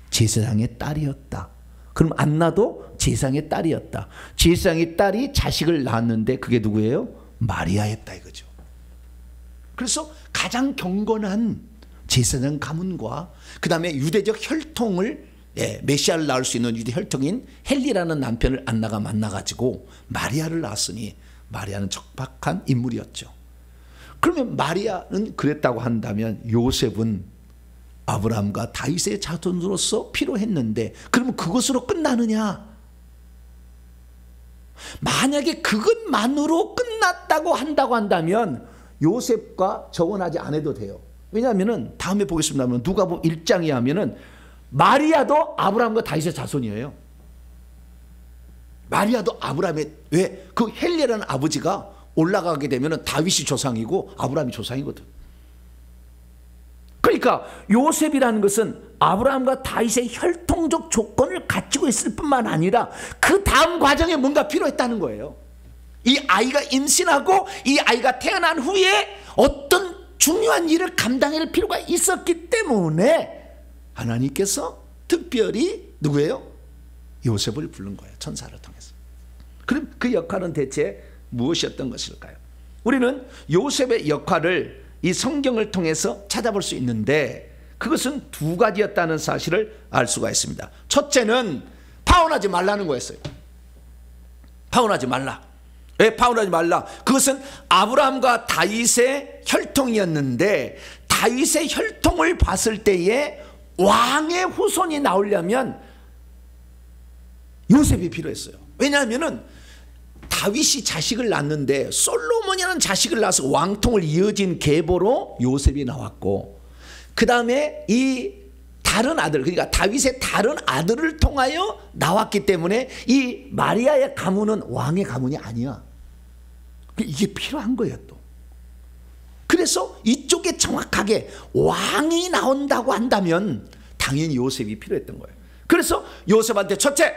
Speaker 1: 제사장의 딸이었다. 그럼 안나도 제사장의 딸이었다. 제사장의 딸이 자식을 낳았는데 그게 누구예요? 마리아였다 이거죠. 그래서 가장 경건한 제사장 가문과 그 다음에 유대적 혈통을 메시아를 낳을 수 있는 유대 혈통인 헬리라는 남편을 안나가 만나가지고 마리아를 낳았으니 마리아는 척박한 인물이었죠. 그러면 마리아는 그랬다고 한다면 요셉은 아브라함과 다윗의 자손으로서 필요했는데 그러면 그것으로 끝나느냐? 만약에 그것만으로 끝났다고 한다면 요셉과 정언하지 않아도 돼요. 왜냐하면 다음에 보겠습니다. 누가복음 1장에 하면은 마리아도 아브라함과 다윗의 자손이에요. 마리아도 아브라함의, 왜? 그 헬리라는 아버지가 올라가게 되면 다윗이 조상이고 아브라함이 조상이거든. 그러니까 요셉이라는 것은 아브라함과 다윗의 혈통적 조건을 갖추고 있을 뿐만 아니라 그 다음 과정에 뭔가 필요했다는 거예요. 이 아이가 임신하고 이 아이가 태어난 후에 어떤 중요한 일을 감당할 필요가 있었기 때문에 하나님께서 특별히 누구예요? 요셉을 부른 거예요. 천사를 통해서. 그럼 그 역할은 대체 무엇이었던 것일까요? 우리는 요셉의 역할을 이 성경을 통해서 찾아볼 수 있는데 그것은 두 가지였다는 사실을 알 수가 있습니다. 첫째는 파혼하지 말라는 거였어요. 파혼하지 말라. 왜 파혼하지 말라? 그것은 아브라함과 다윗의 혈통이었는데 다윗의 혈통을 봤을 때에 왕의 후손이 나오려면 요셉이 필요했어요. 왜냐하면 다윗이 자식을 낳는데 솔로몬이라는 자식을 낳아서 왕통을 이어진 계보로 요셉이 나왔고 그 다음에 이 다른 아들, 그러니까 다윗의 다른 아들을 통하여 나왔기 때문에 이 마리아의 가문은 왕의 가문이 아니야. 이게 필요한 거예요 또. 그래서 이쪽에 정확하게 왕이 나온다고 한다면 당연히 요셉이 필요했던 거예요. 그래서 요셉한테 첫째,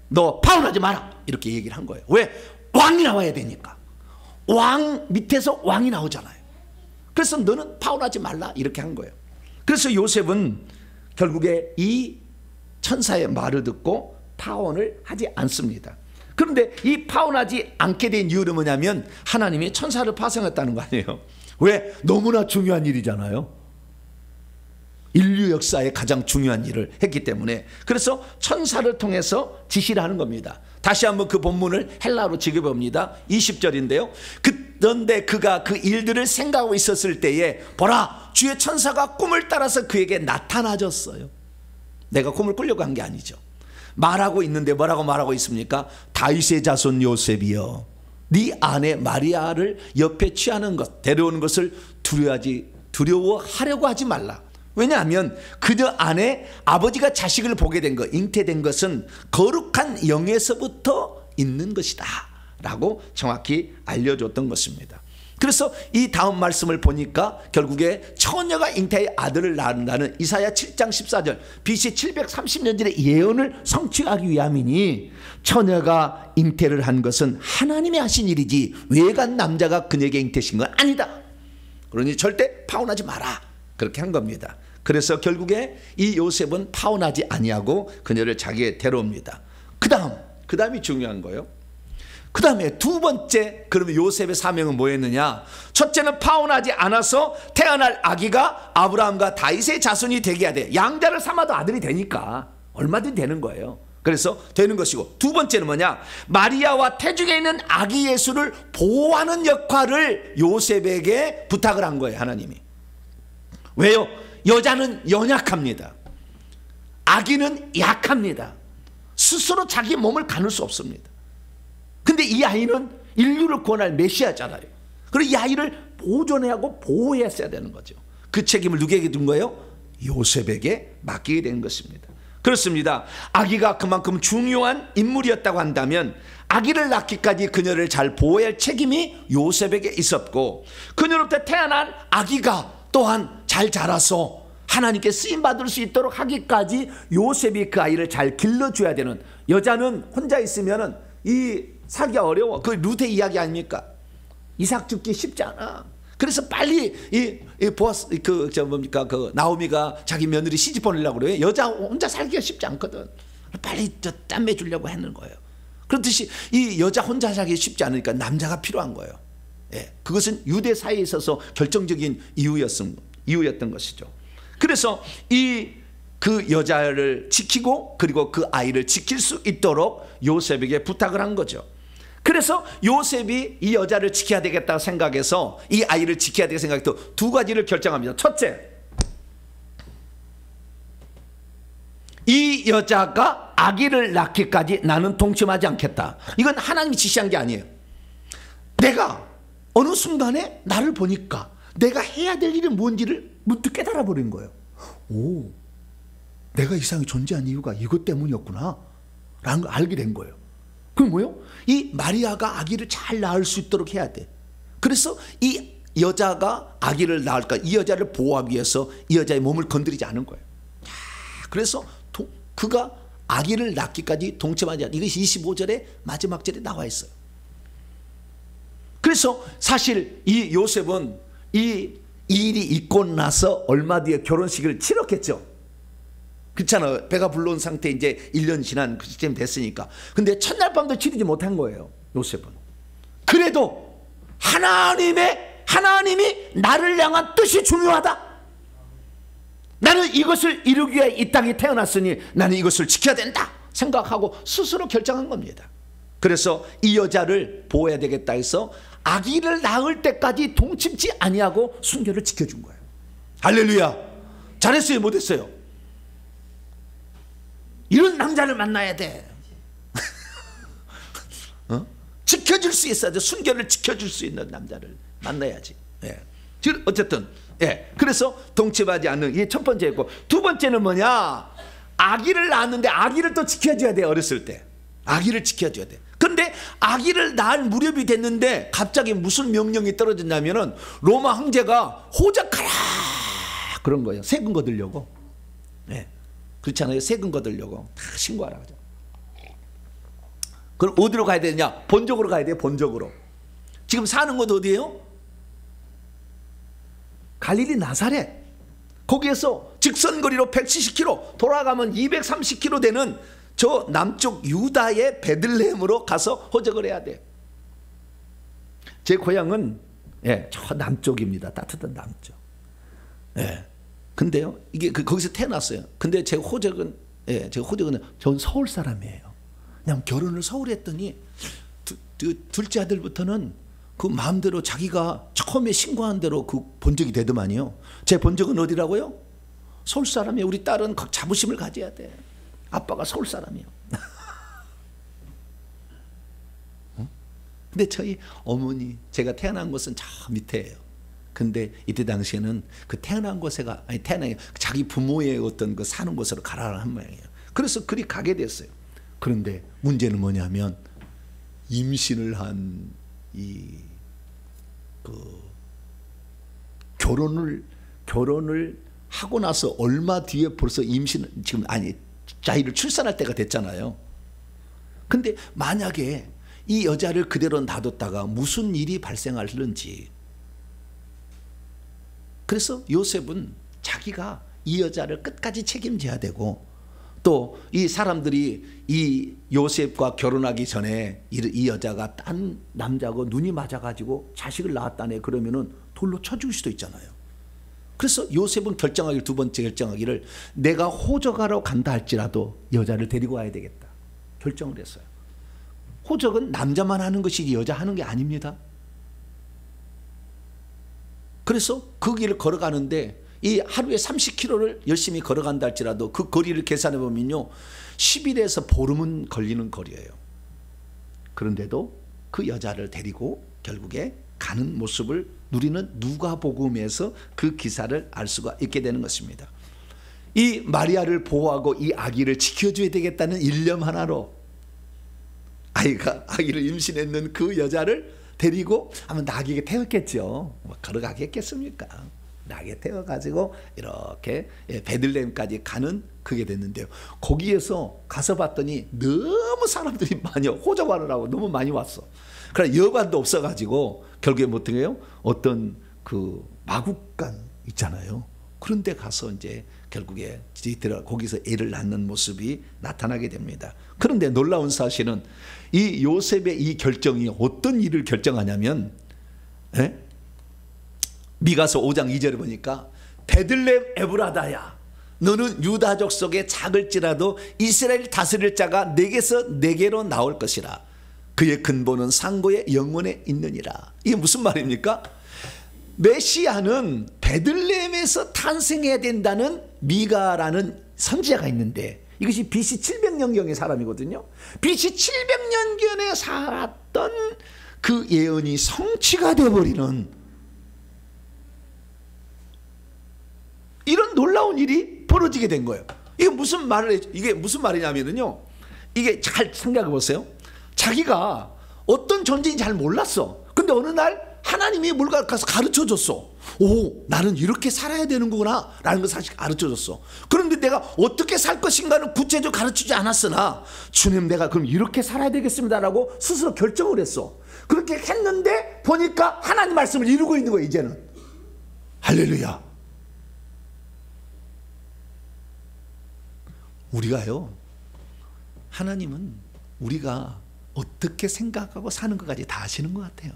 Speaker 1: 너 파혼하지 마라 이렇게 얘기를 한 거예요. 왜? 왕이 나와야 되니까. 왕 밑에서 왕이 나오잖아요. 그래서 너는 파혼하지 말라 이렇게 한 거예요. 그래서 요셉은 결국에 이 천사의 말을 듣고 파혼을 하지 않습니다. 그런데 이 파혼하지 않게 된 이유는 뭐냐면 하나님이 천사를 파송했다는 거 아니에요. 왜? 너무나 중요한 일이잖아요. 인류 역사의 가장 중요한 일을 했기 때문에. 그래서 천사를 통해서 지시를 하는 겁니다. 다시 한번 그 본문을 헬라어로 직역해봅니다. 20절인데요. 그런데 그가 그 일들을 생각하고 있었을 때에 보라, 주의 천사가 꿈을 따라서 그에게 나타나졌어요. 내가 꿈을 꾸려고 한 게 아니죠. 말하고 있는데 뭐라고 말하고 있습니까? 다윗의 자손 요셉이여, 네 아내 마리아를 옆에 취하는 것, 데려오는 것을 두려워하려고 하지 말라. 왜냐하면 그녀 안에 아버지가 자식을 보게 된 것, 잉태된 것은 거룩한 영에서부터 있는 것이다 라고 정확히 알려줬던 것입니다. 그래서 이 다음 말씀을 보니까 결국에 처녀가 잉태의 아들을 낳는다는 이사야 7장 14절 BC 730년 전의 예언을 성취하기 위함이니, 처녀가 잉태를 한 것은 하나님이 하신 일이지 외간 남자가 그녀에게 잉태신 건 아니다. 그러니 절대 파혼하지 마라, 그렇게 한 겁니다. 그래서 결국에 이 요셉은 파혼하지 아니하고 그녀를 자기에 데려옵니다. 그 다음이 중요한 거예요. 그 다음에 두 번째, 그러면 요셉의 사명은 뭐였느냐? 첫째는 파혼하지 않아서 태어날 아기가 아브라함과 다윗의 자손이 되게 해야 돼. 양자를 삼아도 아들이 되니까 얼마든지 되는 거예요. 그래서 되는 것이고, 두 번째는 뭐냐? 마리아와 태중에 있는 아기 예수를 보호하는 역할을 요셉에게 부탁을 한 거예요, 하나님이. 왜요? 여자는 연약합니다. 아기는 약합니다. 스스로 자기 몸을 가눌 수 없습니다. 근데 이 아이는 인류를 구원할 메시아잖아요. 그리고 이 아이를 보존해야 하고 보호했어야 되는 거죠. 그 책임을 누구에게 둔 거예요? 요셉에게 맡기게 된 것입니다. 그렇습니다. 아기가 그만큼 중요한 인물이었다고 한다면 아기를 낳기까지 그녀를 잘 보호해야 할 책임이 요셉에게 있었고, 그녀로부터 태어난 아기가 또한 잘 자라서 하나님께 쓰임받을 수 있도록 하기까지 요셉이 그 아이를 잘 길러줘야 되는, 여자는 혼자 있으면 이 살기가 어려워. 그 루테 이야기 아닙니까? 이삭 죽기 쉽지 않아. 그래서 빨리 보아스 그 나오미가 자기 며느리 시집 보내려고 그래요. 여자 혼자 살기가 쉽지 않거든. 빨리 짬매 주려고 하는 거예요. 그렇듯이 이 여자 혼자 살기 쉽지 않으니까 남자가 필요한 거예요. 예, 그것은 유대 사회에 있어서 결정적인 이유였던 것이죠. 그래서 그 여자를 지키고 그리고 그 아이를 지킬 수 있도록 요셉에게 부탁을 한 거죠. 그래서 요셉이 이 여자를 지켜야 되겠다고 생각해서, 이 아이를 지켜야 되겠다고 생각해서 두 가지를 결정합니다. 첫째, 이 여자가 아기를 낳기까지 나는 동침하지 않겠다. 이건 하나님이 지시한 게 아니에요. 내가 어느 순간에 나를 보니까 내가 해야 될 일이 뭔지를 문득 깨달아 버린 거예요. 오, 내가 이 세상에 존재한 이유가 이것 때문이었구나 라는 걸 알게 된 거예요. 그게 뭐예요? 이 마리아가 아기를 잘 낳을 수 있도록 해야 돼. 그래서 이 여자가 아기를 낳을까, 이 여자를 보호하기 위해서 이 여자의 몸을 건드리지 않은 거예요. 그래서 그가 아기를 낳기까지 동침하지 않는, 이것이 25절의 마지막 절에 나와 있어요. 그래서 사실 이 요셉은 이 일이 있고 나서 얼마 뒤에 결혼식을 치렀겠죠. 그렇잖아요. 배가 불러온 상태 이제 1년 지난 그 시점 됐으니까. 근데 첫날 밤도 치르지 못한 거예요, 요셉은. 그래도 하나님이 나를 향한 뜻이 중요하다. 나는 이것을 이루기 위해 이 땅에 태어났으니 나는 이것을 지켜야 된다 생각하고 스스로 결정한 겁니다. 그래서 이 여자를 보호해야 되겠다 해서 아기를 낳을 때까지 동침치 아니하고 순결을 지켜준 거예요. 할렐루야. 잘했어요, 못했어요? 이런 남자를 만나야 돼. 지켜줄 수 있어야 돼. 순결을 지켜줄 수 있는 남자를 만나야지. 예. 어쨌든 그래서 동침하지 않는, 이게 첫 번째였고, 두 번째는 뭐냐? 아기를 낳았는데 아기를 또 지켜줘야 돼. 어렸을 때 아기를 지켜줘야 돼. 그런데 아기를 낳을 무렵이 됐는데 갑자기 무슨 명령이 떨어졌냐면은 로마 황제가 호적하라 그런 거예요. 세금 거두려고. 예. 그렇잖아요. 세금 거두려고 다 신고하라 그러죠. 그럼 어디로 가야 되느냐? 본적으로 가야 돼요. 본적으로. 지금 사는 곳 어디예요? 갈릴리 나사렛. 거기에서 직선거리로 170km 돌아가면 230km 되는 저 남쪽 유다의 베들레헴으로 가서 호적을 해야 돼. 제 고향은 저 남쪽입니다. 따뜻한 남쪽. 근데요, 이게 거기서 태어났어요. 근데 제 호적은 전 서울 사람이에요. 그냥 결혼을 서울에 했더니 둘째 아들부터는 그 마음대로 자기가 처음에 신고한 대로 그 본적이 되더만요. 제 본적은 어디라고요? 서울 사람이에요. 우리 딸은 자부심을 가져야 돼. 아빠가 서울 사람이에요. 근데 저희 어머니, 제가 태어난 곳은 저 밑에예요. 근데 이때 당시에는 그 태어난 곳에가 아니 태어난 자기 부모의 어떤 그 사는 곳으로 가라는 한 모양이에요. 그래서 그리 가게 됐어요. 그런데 문제는 뭐냐면 임신을 한 이 그 결혼을 하고 나서 얼마 뒤에 벌써 임신 지금 아니 자기를 출산할 때가 됐잖아요. 근데 만약에 이 여자를 그대로 놔뒀다가 무슨 일이 발생하는지, 그래서 요셉은 자기가 이 여자를 끝까지 책임져야 되고, 또 이 사람들이 이 요셉과 결혼하기 전에 이 여자가 딴 남자하고 눈이 맞아가지고 자식을 낳았다네 그러면은 돌로 쳐 죽일 수도 있잖아요. 그래서 요셉은 결정하기를, 두 번째 결정하기를, 내가 호적하러 간다 할지라도 여자를 데리고 와야 되겠다 결정을 했어요. 호적은 남자만 하는 것이지 여자 하는 게 아닙니다. 그래서 그 길을 걸어가는데 이 하루에 30km를 열심히 걸어간다 할지라도 그 거리를 계산해 보면요 10일에서 보름은 걸리는 거리예요. 그런데도 그 여자를 데리고 결국에 가는 모습을 우리는 누가복음에서 그 기사를 알 수가 있게 되는 것입니다. 이 마리아를 보호하고 이 아기를 지켜줘야 되겠다는 일념 하나로 아기를 임신했는 그 여자를 데리고 아마 낙에 태웠겠죠. 뭐 걸어가겠겠습니까? 낙에 태워가지고 이렇게 베들레헴까지 가는 그게 됐는데요. 거기에서 가서 봤더니 너무 사람들이 많이 호적하느라고 너무 많이 왔어. 그러나 여관도 없어가지고 결국에 뭐 어떻게 해요? 어떤 그 마국간 있잖아요. 그런데 가서 이제 결국에 거기서 애를 낳는 모습이 나타나게 됩니다. 그런데 놀라운 사실은 이 요셉의 이 결정이 어떤 일을 결정하냐면, 미가서 5장 2절에 보니까 베들레헴 에브라다야, 너는 유다족 속에 작을지라도 이스라엘 다스릴 자가 내게로 나올 것이라. 그의 근본은 상고의 영원에 있느니라. 이게 무슨 말입니까? 메시아는 베들레헴에서 탄생해야 된다는 미가라는 선지자가 있는데, 이것이 BC 700년경의 사람이거든요. BC 700년경에 살았던 그 예언이 성취가 되어버리는 이런 놀라운 일이 벌어지게 된 거예요. 이게 무슨 말이냐면요, 이게 잘 생각해 보세요. 자기가 어떤 존재인지 잘 몰랐어. 근데 어느 날 하나님이 뭔가 가서 가르쳐 줬어. 오, 나는 이렇게 살아야 되는 거구나 라는 걸 사실 가르쳐 줬어. 그런데 내가 어떻게 살 것인가는 구체적으로 가르치지 않았으나, 주님 내가 그럼 이렇게 살아야 되겠습니다 라고 스스로 결정을 했어. 그렇게 했는데 보니까 하나님 말씀을 이루고 있는 거예요. 이제는 할렐루야. 우리가요, 하나님은 우리가 어떻게 생각하고 사는 것까지 다 아시는 것 같아요.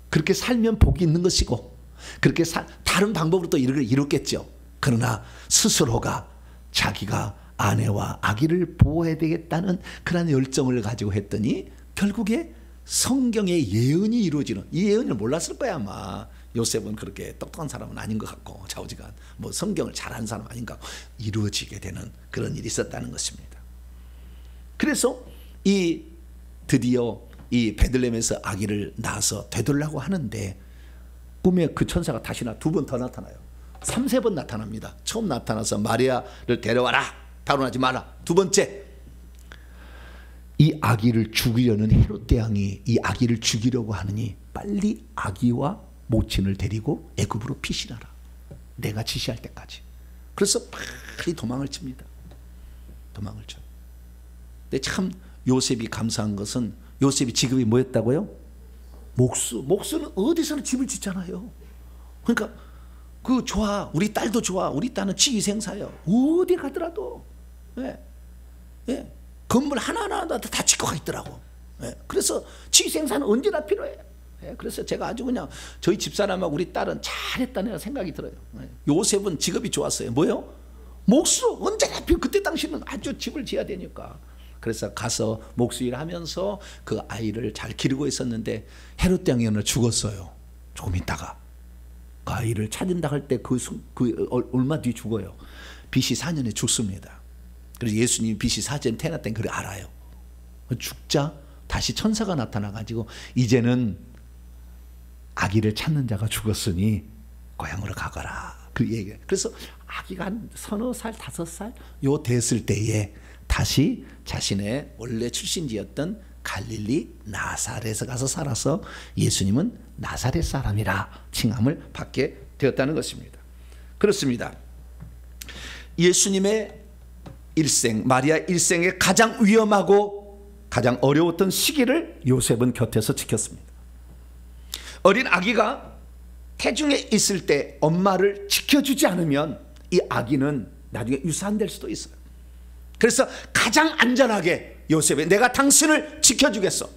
Speaker 1: 그렇게 살면 복이 있는 것이고, 그렇게 다른 방법으로 또 이뤘겠죠. 그러나 스스로가 자기가 아내와 아기를 보호해야 되겠다는 그런 열정을 가지고 했더니 결국에 성경의 예언이 이루어지는, 이 예언을 몰랐을 거야 아마. 요셉은 그렇게 똑똑한 사람은 아닌 것 같고, 좌우지간 뭐 성경을 잘하는 사람 아닌 것 같고, 이루어지게 되는 그런 일이 있었다는 것입니다. 그래서 드디어 이 베들레헴에서 아기를 낳아서 되돌라고 하는데, 꿈에 그 천사가 다시나 2번 더 나타나요. 3, 3번 나타납니다. 처음 나타나서 마리아를 데려와라, 결혼하지 마라. 두 번째, 이 아기를 죽이려는 헤롯 왕이 이 아기를 죽이려고 하느니 빨리 아기와 모친을 데리고 애굽으로 피신하라, 내가 지시할 때까지. 그래서 빨리 도망을 칩니다. 도망을 쳐. 근데 참 요셉이 감사한 것은, 요셉이 직업이 뭐였다고요? 목수. 목수는 어디서나 집을 짓잖아요. 그러니까 좋아, 우리 딸도 좋아, 우리 딸은 지휘생사예요. 어디 가더라도 건물 하나하나 다 짓고 가 있더라고. 그래서 지휘생사는 언제나 필요해. 그래서 제가 아주 그냥 저희 집사람하고 우리 딸은 잘했다는 생각이 들어요. 요셉은 직업이 좋았어요. 뭐요? 목수. 언제나 필요. 그때 당시는 아주 집을 지어야 되니까. 그래서 가서 목수 일하면서 그 아이를 잘 기르고 있었는데, 헤롯 왕이 어느 날 죽었어요. 조금 있다가 그 아이를 찾은다 할 때 얼마 뒤에 죽어요. BC 4년에 죽습니다. 그래서 예수님이 BC 4년에 태어났다는 걸 알아요. 죽자 다시 천사가 나타나가지고 이제는 아기를 찾는 자가 죽었으니 고향으로 가거라. 그 얘기예요. 그래서 아기가 한 서너 살, 5살 요 됐을 때에 다시 자신의 원래 출신지였던 갈릴리 나사렛에 가서 살아서 예수님은 나사렛 사람이라 칭함을 받게 되었다는 것입니다. 그렇습니다. 예수님의 일생, 마리아 일생의 가장 위험하고 가장 어려웠던 시기를 요셉은 곁에서 지켰습니다. 어린 아기가 태중에 있을 때 엄마를 지켜주지 않으면 이 아기는 나중에 유산될 수도 있어요. 그래서 가장 안전하게 요셉이 내가 당신을 지켜주겠어.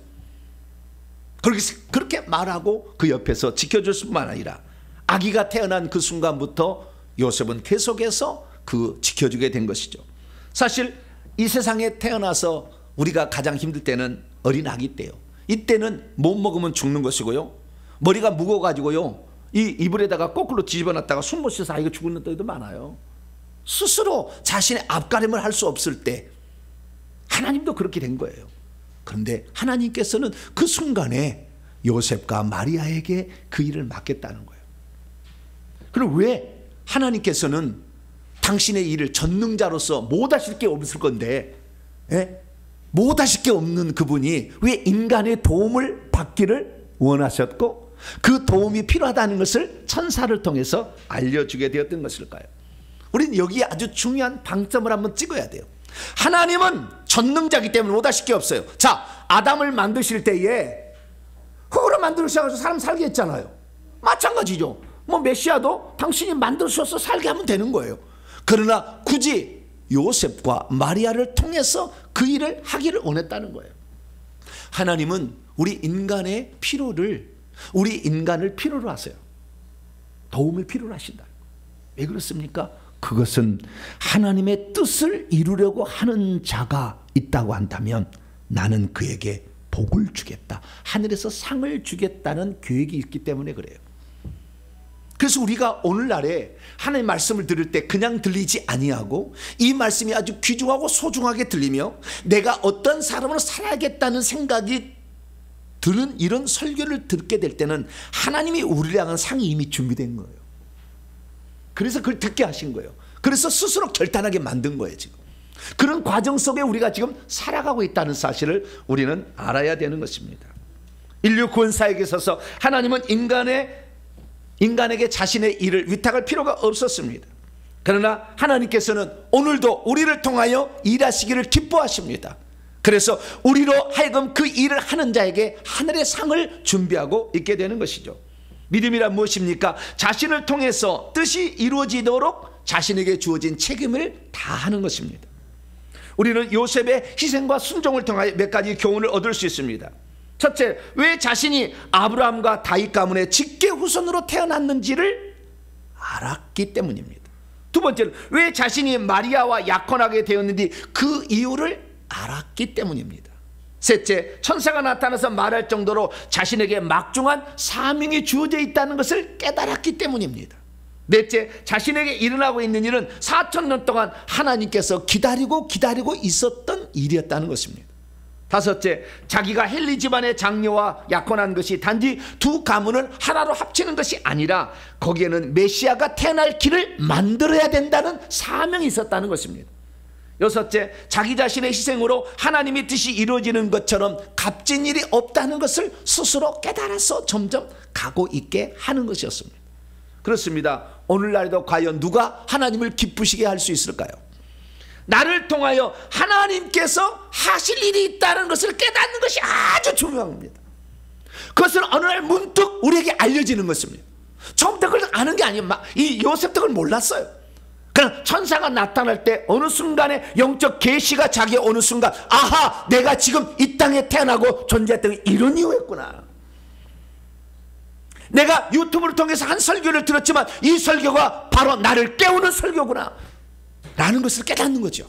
Speaker 1: 그렇게 말하고 그 옆에서 지켜줄 뿐만 아니라 아기가 태어난 그 순간부터 요셉은 계속해서 그 지켜주게 된 것이죠. 사실 이 세상에 태어나서 우리가 가장 힘들 때는 어린 아기 때요. 이때는 못 먹으면 죽는 것이고요. 머리가 무거워가지고요. 이 이불에다가 거꾸로 뒤집어놨다가 숨 못 쉬어서 아이가 죽는 때도 많아요. 스스로 자신의 앞가림을 할 수 없을 때 하나님도 그렇게 된 거예요. 그런데 하나님께서는 그 순간에 요셉과 마리아에게 그 일을 맡겼다는 거예요. 그럼 왜 하나님께서는 당신의 일을 전능자로서 못하실 게 없을 건데 못하실 게 없는 그분이 왜 인간의 도움을 받기를 원하셨고 그 도움이 필요하다는 것을 천사를 통해서 알려주게 되었던 것일까요? 우리는 여기에 아주 중요한 방점을 한번 찍어야 돼요. 하나님은 전능자이기 때문에 못하실 게 없어요. 자, 아담을 만드실 때에 흙으로 만들으셔서 사람 살게 했잖아요. 마찬가지죠. 뭐 메시아도 당신이 만드셔서 살게 하면 되는 거예요. 그러나 굳이 요셉과 마리아를 통해서 그 일을 하기를 원했다는 거예요. 하나님은 우리 인간의 필요를 우리 인간을 필요로 하세요. 도움을 필요로 하신다. 왜 그렇습니까? 그것은 하나님의 뜻을 이루려고 하는 자가 있다고 한다면 나는 그에게 복을 주겠다. 하늘에서 상을 주겠다는 계획이 있기 때문에 그래요. 그래서 우리가 오늘날에 하나님의 말씀을 들을 때 그냥 들리지 아니하고 이 말씀이 아주 귀중하고 소중하게 들리며 내가 어떤 사람으로 살아야겠다는 생각이 드는 이런 설교를 듣게 될 때는 하나님이 우리를 향한 상이 이미 준비된 거예요. 그래서 그걸 듣게 하신 거예요. 그래서 스스로 결단하게 만든 거예요. 지금 그런 과정 속에 우리가 지금 살아가고 있다는 사실을 우리는 알아야 되는 것입니다. 인류 구원사에게 있어서 하나님은 인간에게 자신의 일을 위탁할 필요가 없었습니다. 그러나 하나님께서는 오늘도 우리를 통하여 일하시기를 기뻐하십니다. 그래서 우리로 하여금 그 일을 하는 자에게 하늘의 상을 준비하고 있게 되는 것이죠. 믿음이란 무엇입니까? 자신을 통해서 뜻이 이루어지도록 자신에게 주어진 책임을 다하는 것입니다. 우리는 요셉의 희생과 순종을 통하여 몇 가지 교훈을 얻을 수 있습니다. 첫째, 왜 자신이 아브라함과 다윗 가문의 직계 후손으로 태어났는지를 알았기 때문입니다. 두 번째는 왜 자신이 마리아와 약혼하게 되었는지 그 이유를 알았기 때문입니다. 셋째, 천사가 나타나서 말할 정도로 자신에게 막중한 사명이 주어져 있다는 것을 깨달았기 때문입니다. 넷째, 자신에게 일어나고 있는 일은 4,000년 동안 하나님께서 기다리고 있었던 일이었다는 것입니다. 다섯째, 자기가 헬리 집안의 장녀와 약혼한 것이 단지 두 가문을 하나로 합치는 것이 아니라 거기에는 메시아가 태어날 길을 만들어야 된다는 사명이 있었다는 것입니다. 여섯째, 자기 자신의 희생으로 하나님의 뜻이 이루어지는 것처럼 값진 일이 없다는 것을 스스로 깨달아서 점점 가고 있게 하는 것이었습니다. 그렇습니다. 오늘날에도 과연 누가 하나님을 기쁘시게 할 수 있을까요? 나를 통하여 하나님께서 하실 일이 있다는 것을 깨닫는 것이 아주 중요한 겁니다. 그것은 어느 날 문득 우리에게 알려지는 것입니다. 처음부터 그걸 아는 게 아니에요. 이 요셉도 그걸 몰랐어요. 그냥 천사가 나타날 때 어느 순간에 영적 계시가 자기의 어느 순간 아하, 내가 지금 이 땅에 태어나고 존재했던 이런 이유였구나. 내가 유튜브를 통해서 한 설교를 들었지만 이 설교가 바로 나를 깨우는 설교구나 라는 것을 깨닫는 거죠.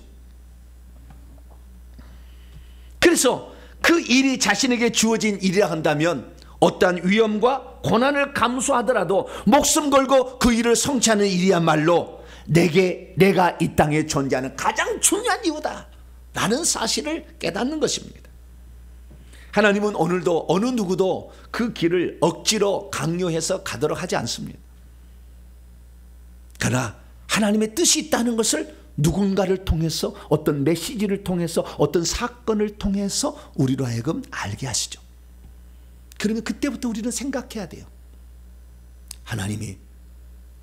Speaker 1: 그래서 그 일이 자신에게 주어진 일이라 한다면 어떠한 위험과 고난을 감수하더라도 목숨 걸고 그 일을 성취하는 일이야말로 내가 이 땅에 존재하는 가장 중요한 이유다 라는 사실을 깨닫는 것입니다. 하나님은 오늘도 어느 누구도 그 길을 억지로 강요해서 가도록 하지 않습니다. 그러나 하나님의 뜻이 있다는 것을 누군가를 통해서, 어떤 메시지를 통해서, 어떤 사건을 통해서 우리로 하여금 알게 하시죠. 그러면 그때부터 우리는 생각해야 돼요. 하나님이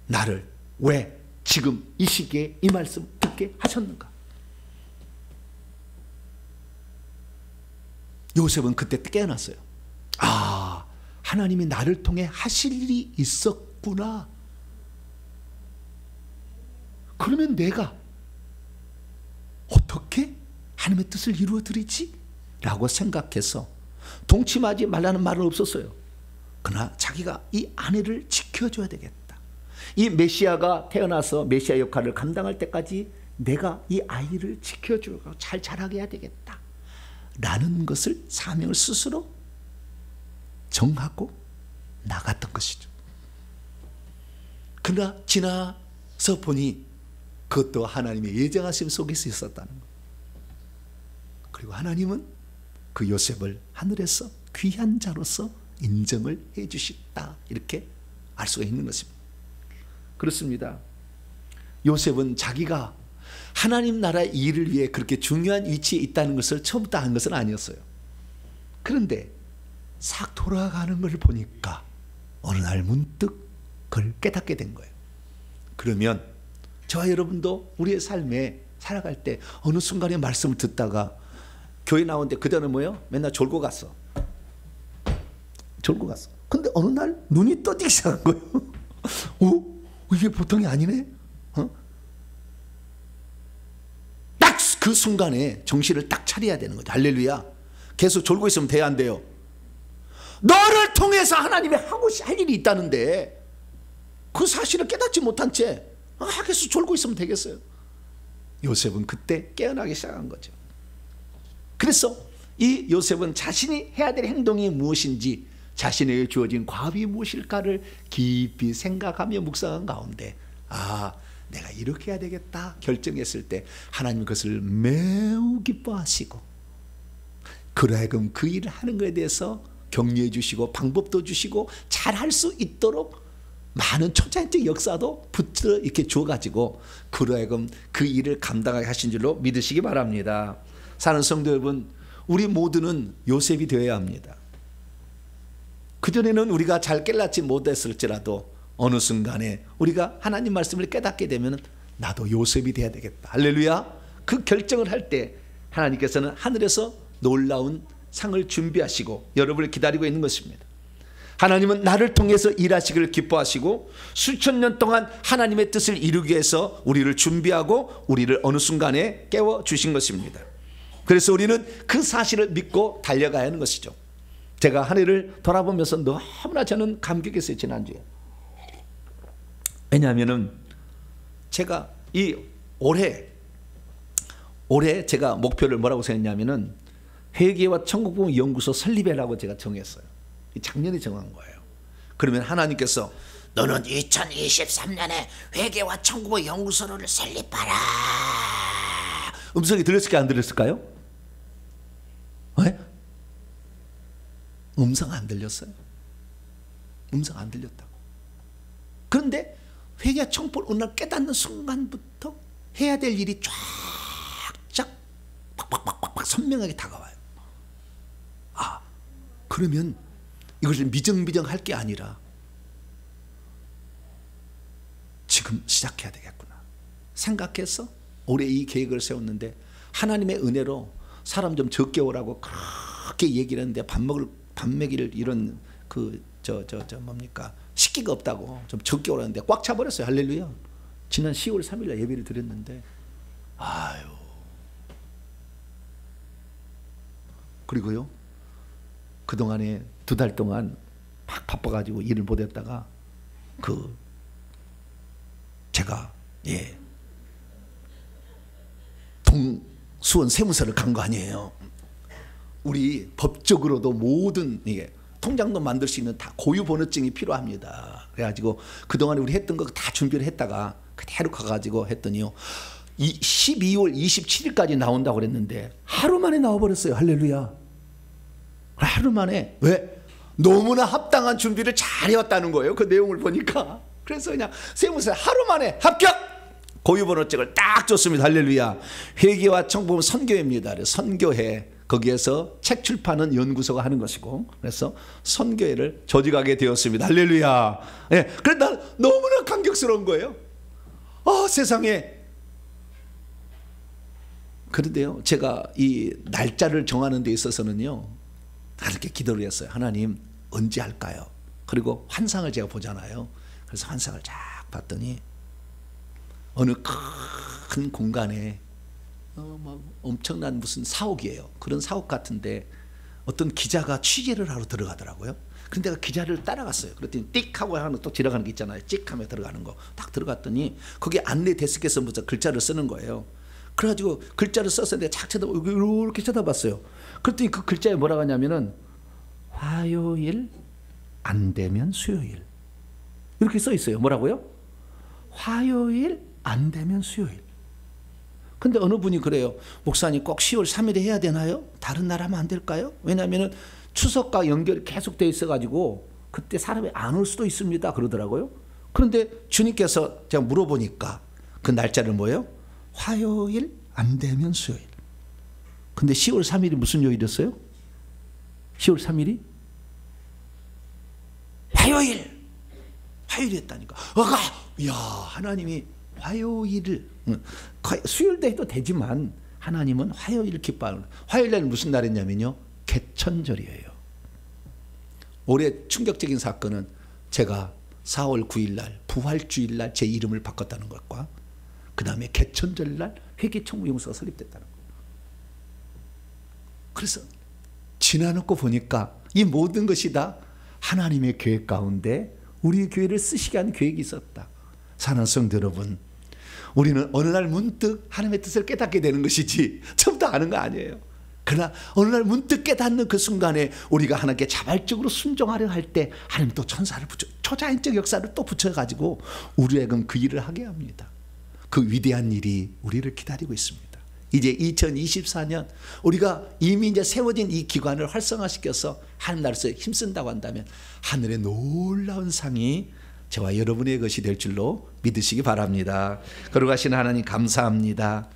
Speaker 1: 나를 왜 지금 이 시기에 이 말씀 듣게 하셨는가? 요셉은 그때 깨어났어요. 아, 하나님이 나를 통해 하실 일이 있었구나. 그러면 내가 어떻게 하나님의 뜻을 이루어 드리지? 라고 생각해서 동침하지 말라는 말은 없었어요. 그러나 자기가 이 아내를 지켜줘야 되겠다. 이 메시아가 태어나서 메시아 역할을 감당할 때까지 내가 이 아이를 지켜주고 잘 자라게 해야 되겠다 라는 것을, 사명을 스스로 정하고 나갔던 것이죠. 그러나 지나서 보니 그것도 하나님의 예정하심 속에서 있었다는 것. 그리고 하나님은 그 요셉을 하늘에서 귀한 자로서 인정을 해 주셨다, 이렇게 알 수가 있는 것입니다. 그렇습니다. 요셉은 자기가 하나님 나라의 일을 위해 그렇게 중요한 위치에 있다는 것을 처음부터 안 것은 아니었어요. 그런데 싹 돌아가는 걸 보니까 어느 날 문득 그걸 깨닫게 된 거예요. 그러면 저와 여러분도 우리의 삶에 살아갈 때 어느 순간에 말씀을 듣다가 교회 나오는데 그전에 뭐예요? 맨날 졸고 갔어. 졸고 갔어. 근데 어느 날 눈이 떠지기 시작한 거예요. 이게 보통이 아니네? 딱 그 순간에 정신을 딱 차려야 되는 거죠. 할렐루야. 계속 졸고 있으면 돼야 안 돼요. 너를 통해서 하나님이 할 일이 있다는데 그 사실을 깨닫지 못한 채 계속 졸고 있으면 되겠어요? 요셉은 그때 깨어나기 시작한 거죠. 그래서 이 요셉은 자신이 해야 될 행동이 무엇인지, 자신에게 주어진 과업이 무엇일까를 깊이 생각하며 묵상한 가운데, 내가 이렇게 해야 되겠다 결정했을 때 하나님 그것을 매우 기뻐하시고 그러하여금 그 일을 하는 것에 대해서 격려해 주시고 방법도 주시고 잘할 수 있도록 많은 초자연적 역사도 붙들어 이렇게 주어가지고 그러하여금 그 일을 감당하게 하신 줄로 믿으시기 바랍니다. 사는 성도 여러분, 우리 모두는 요셉이 되어야 합니다. 그전에는 우리가 잘 깨닫지 못했을지라도 어느 순간에 우리가 하나님 말씀을 깨닫게 되면 나도 요셉이 돼야 되겠다. 할렐루야. 그 결정을 할 때 하나님께서는 하늘에서 놀라운 상을 준비하시고 여러분을 기다리고 있는 것입니다. 하나님은 나를 통해서 일하시기를 기뻐하시고 수천 년 동안 하나님의 뜻을 이루기 위해서 우리를 준비하고 우리를 어느 순간에 깨워주신 것입니다. 그래서 우리는 그 사실을 믿고 달려가야 하는 것이죠. 제가 한 해를 돌아보면서 너무나 저는 감격했어요. 지난주에. 왜냐하면 제가 이 올해 제가 목표를 뭐라고 생각했냐면은 회개와 천국복음 연구소 설립해라고 제가 정했어요. 작년에 정한 거예요. 그러면 하나님께서 너는 2023년에 회개와 천국복음 연구소를 설립하라. 음성이 들렸을까요? 안 들렸을까요? 왜? 음성 안 들렸어요. 음성 안 들렸다고. 그런데 회개와 천국복음 어느 날 깨닫는 순간부터 해야 될 일이 쫙쫙 팍팍팍팍 선명하게 다가와요. 그러면 이것을 미정미정 할 게 아니라 지금 시작해야 되겠구나 생각해서 올해 이 계획을 세웠는데, 하나님의 은혜로 사람 좀 적게 오라고 그렇게 얘기를 했는데 밥 먹일 이런 뭡니까 식기가 없다고 좀 적게 오라는데 꽉 차버렸어요. 할렐루야. 지난 10월 3일날 예배를 드렸는데 그리고요 그동안에 2달 동안 막 바빠가지고 일을 못했다가 제가 수원 세무서를 간 거 아니에요. 우리 법적으로도 모든 통장도 만들 수 있는 다 고유 번호증이 필요합니다. 그래가지고 그동안에 우리 했던 거 다 준비를 했다가 그대로 가가지고 했더니요 12월 27일까지 나온다고 그랬는데 하루 만에 나와버렸어요. 할렐루야. 하루 만에. 왜? 너무나 합당한 준비를 잘 해왔다는 거예요. 그 내용을 보니까. 그래서 그냥 세무사 하루 만에 합격! 고유번호증을 딱 줬습니다. 할렐루야. 회계와 청부는 선교회입니다. 선교회. 거기에서 책 출판은 연구소가 하는 것이고, 그래서 선교회를 조직하게 되었습니다. 할렐루야. 예. 그래, 난 너무나 감격스러운 거예요. 세상에. 그런데요, 제가 이 날짜를 정하는 데 있어서는요, 이렇게 기도를 했어요. 하나님, 언제 할까요? 그리고 환상을 제가 보잖아요. 그래서 환상을 쫙 봤더니 어느 큰 공간에 막 엄청난 무슨 사옥이에요. 그런 사옥 같은데 어떤 기자가 취재를 하러 들어가더라고요. 그런데 내가 기자를 따라갔어요. 그랬더니 띡 하고 하는 또 지나가는 게 있잖아요. 찍 하면 들어가는 거. 딱 들어갔더니 거기 안내 데스크에서 먼저 글자를 쓰는 거예요. 그래가지고 글자를 써서 내가 착 쳐다보고 이렇게 쳐다봤어요. 그랬더니 그 글자에 뭐라고 하냐면은 화요일 안 되면 수요일, 이렇게 써 있어요. 뭐라고요? 화요일 안 되면 수요일. 근데 어느 분이 그래요. 목사님, 꼭 10월 3일에 해야 되나요? 다른 날 하면 안 될까요? 왜냐하면 추석과 연결이 계속 돼 있어가지고 그때 사람이 안 올 수도 있습니다, 그러더라고요. 그런데 주님께서 제가 물어보니까 그 날짜를 뭐예요? 화요일 안 되면 수요일. 근데 10월 3일이 무슨 요일이었어요? 10월 3일이 화요일이었다니까. 야, 하나님이 화요일을, 수요일도 해도 되지만 하나님은 화요일을 기뻐하는. 화요일날은 무슨 날이냐면요, 개천절이에요. 올해 충격적인 사건은 제가 4월 9일날 부활주일날 제 이름을 바꿨다는 것과 그 다음에 개천절날 회계청구용서가 설립됐다는 거예요. 그래서 지나놓고 보니까 이 모든 것이 다 하나님의 계획 가운데 우리 교회를 쓰시게 한 계획이 있었다. 사랑하는 성도 여러분, 우리는 어느 날 문득 하나님의 뜻을 깨닫게 되는 것이지 처음부터 아는 거 아니에요. 그러나 어느 날 문득 깨닫는 그 순간에 우리가 하나님께 자발적으로 순종하려 할 때 하나님 또 천사를 붙여, 초자연적 역사를 또 붙여가지고 우리에게 그 일을 하게 합니다. 그 위대한 일이 우리를 기다리고 있습니다. 이제 2024년 우리가 이미 이제 세워진 이 기관을 활성화시켜서 하나님 나라에서 힘쓴다고 한다면 하늘의 놀라운 상이 저와 여러분의 것이 될 줄로 믿으시기 바랍니다. 거룩하신 하나님, 감사합니다.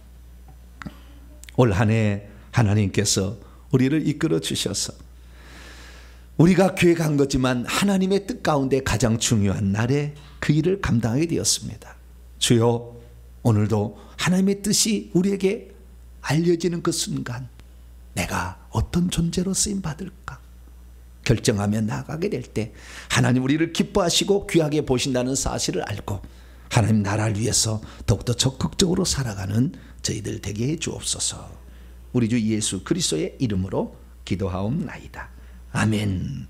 Speaker 1: 올 한 해 하나님께서 우리를 이끌어 주셔서 우리가 계획한 거지만 하나님의 뜻 가운데 가장 중요한 날에 그 일을 감당하게 되었습니다. 주여, 오늘도 하나님의 뜻이 우리에게 알려지는 그 순간 내가 어떤 존재로 쓰임받을까 결정하며 나아가게 될 때 하나님 우리를 기뻐하시고 귀하게 보신다는 사실을 알고 하나님 나라를 위해서 더욱더 적극적으로 살아가는 저희들 되게 해 주옵소서. 우리 주 예수 그리스도의 이름으로 기도하옵나이다. 아멘.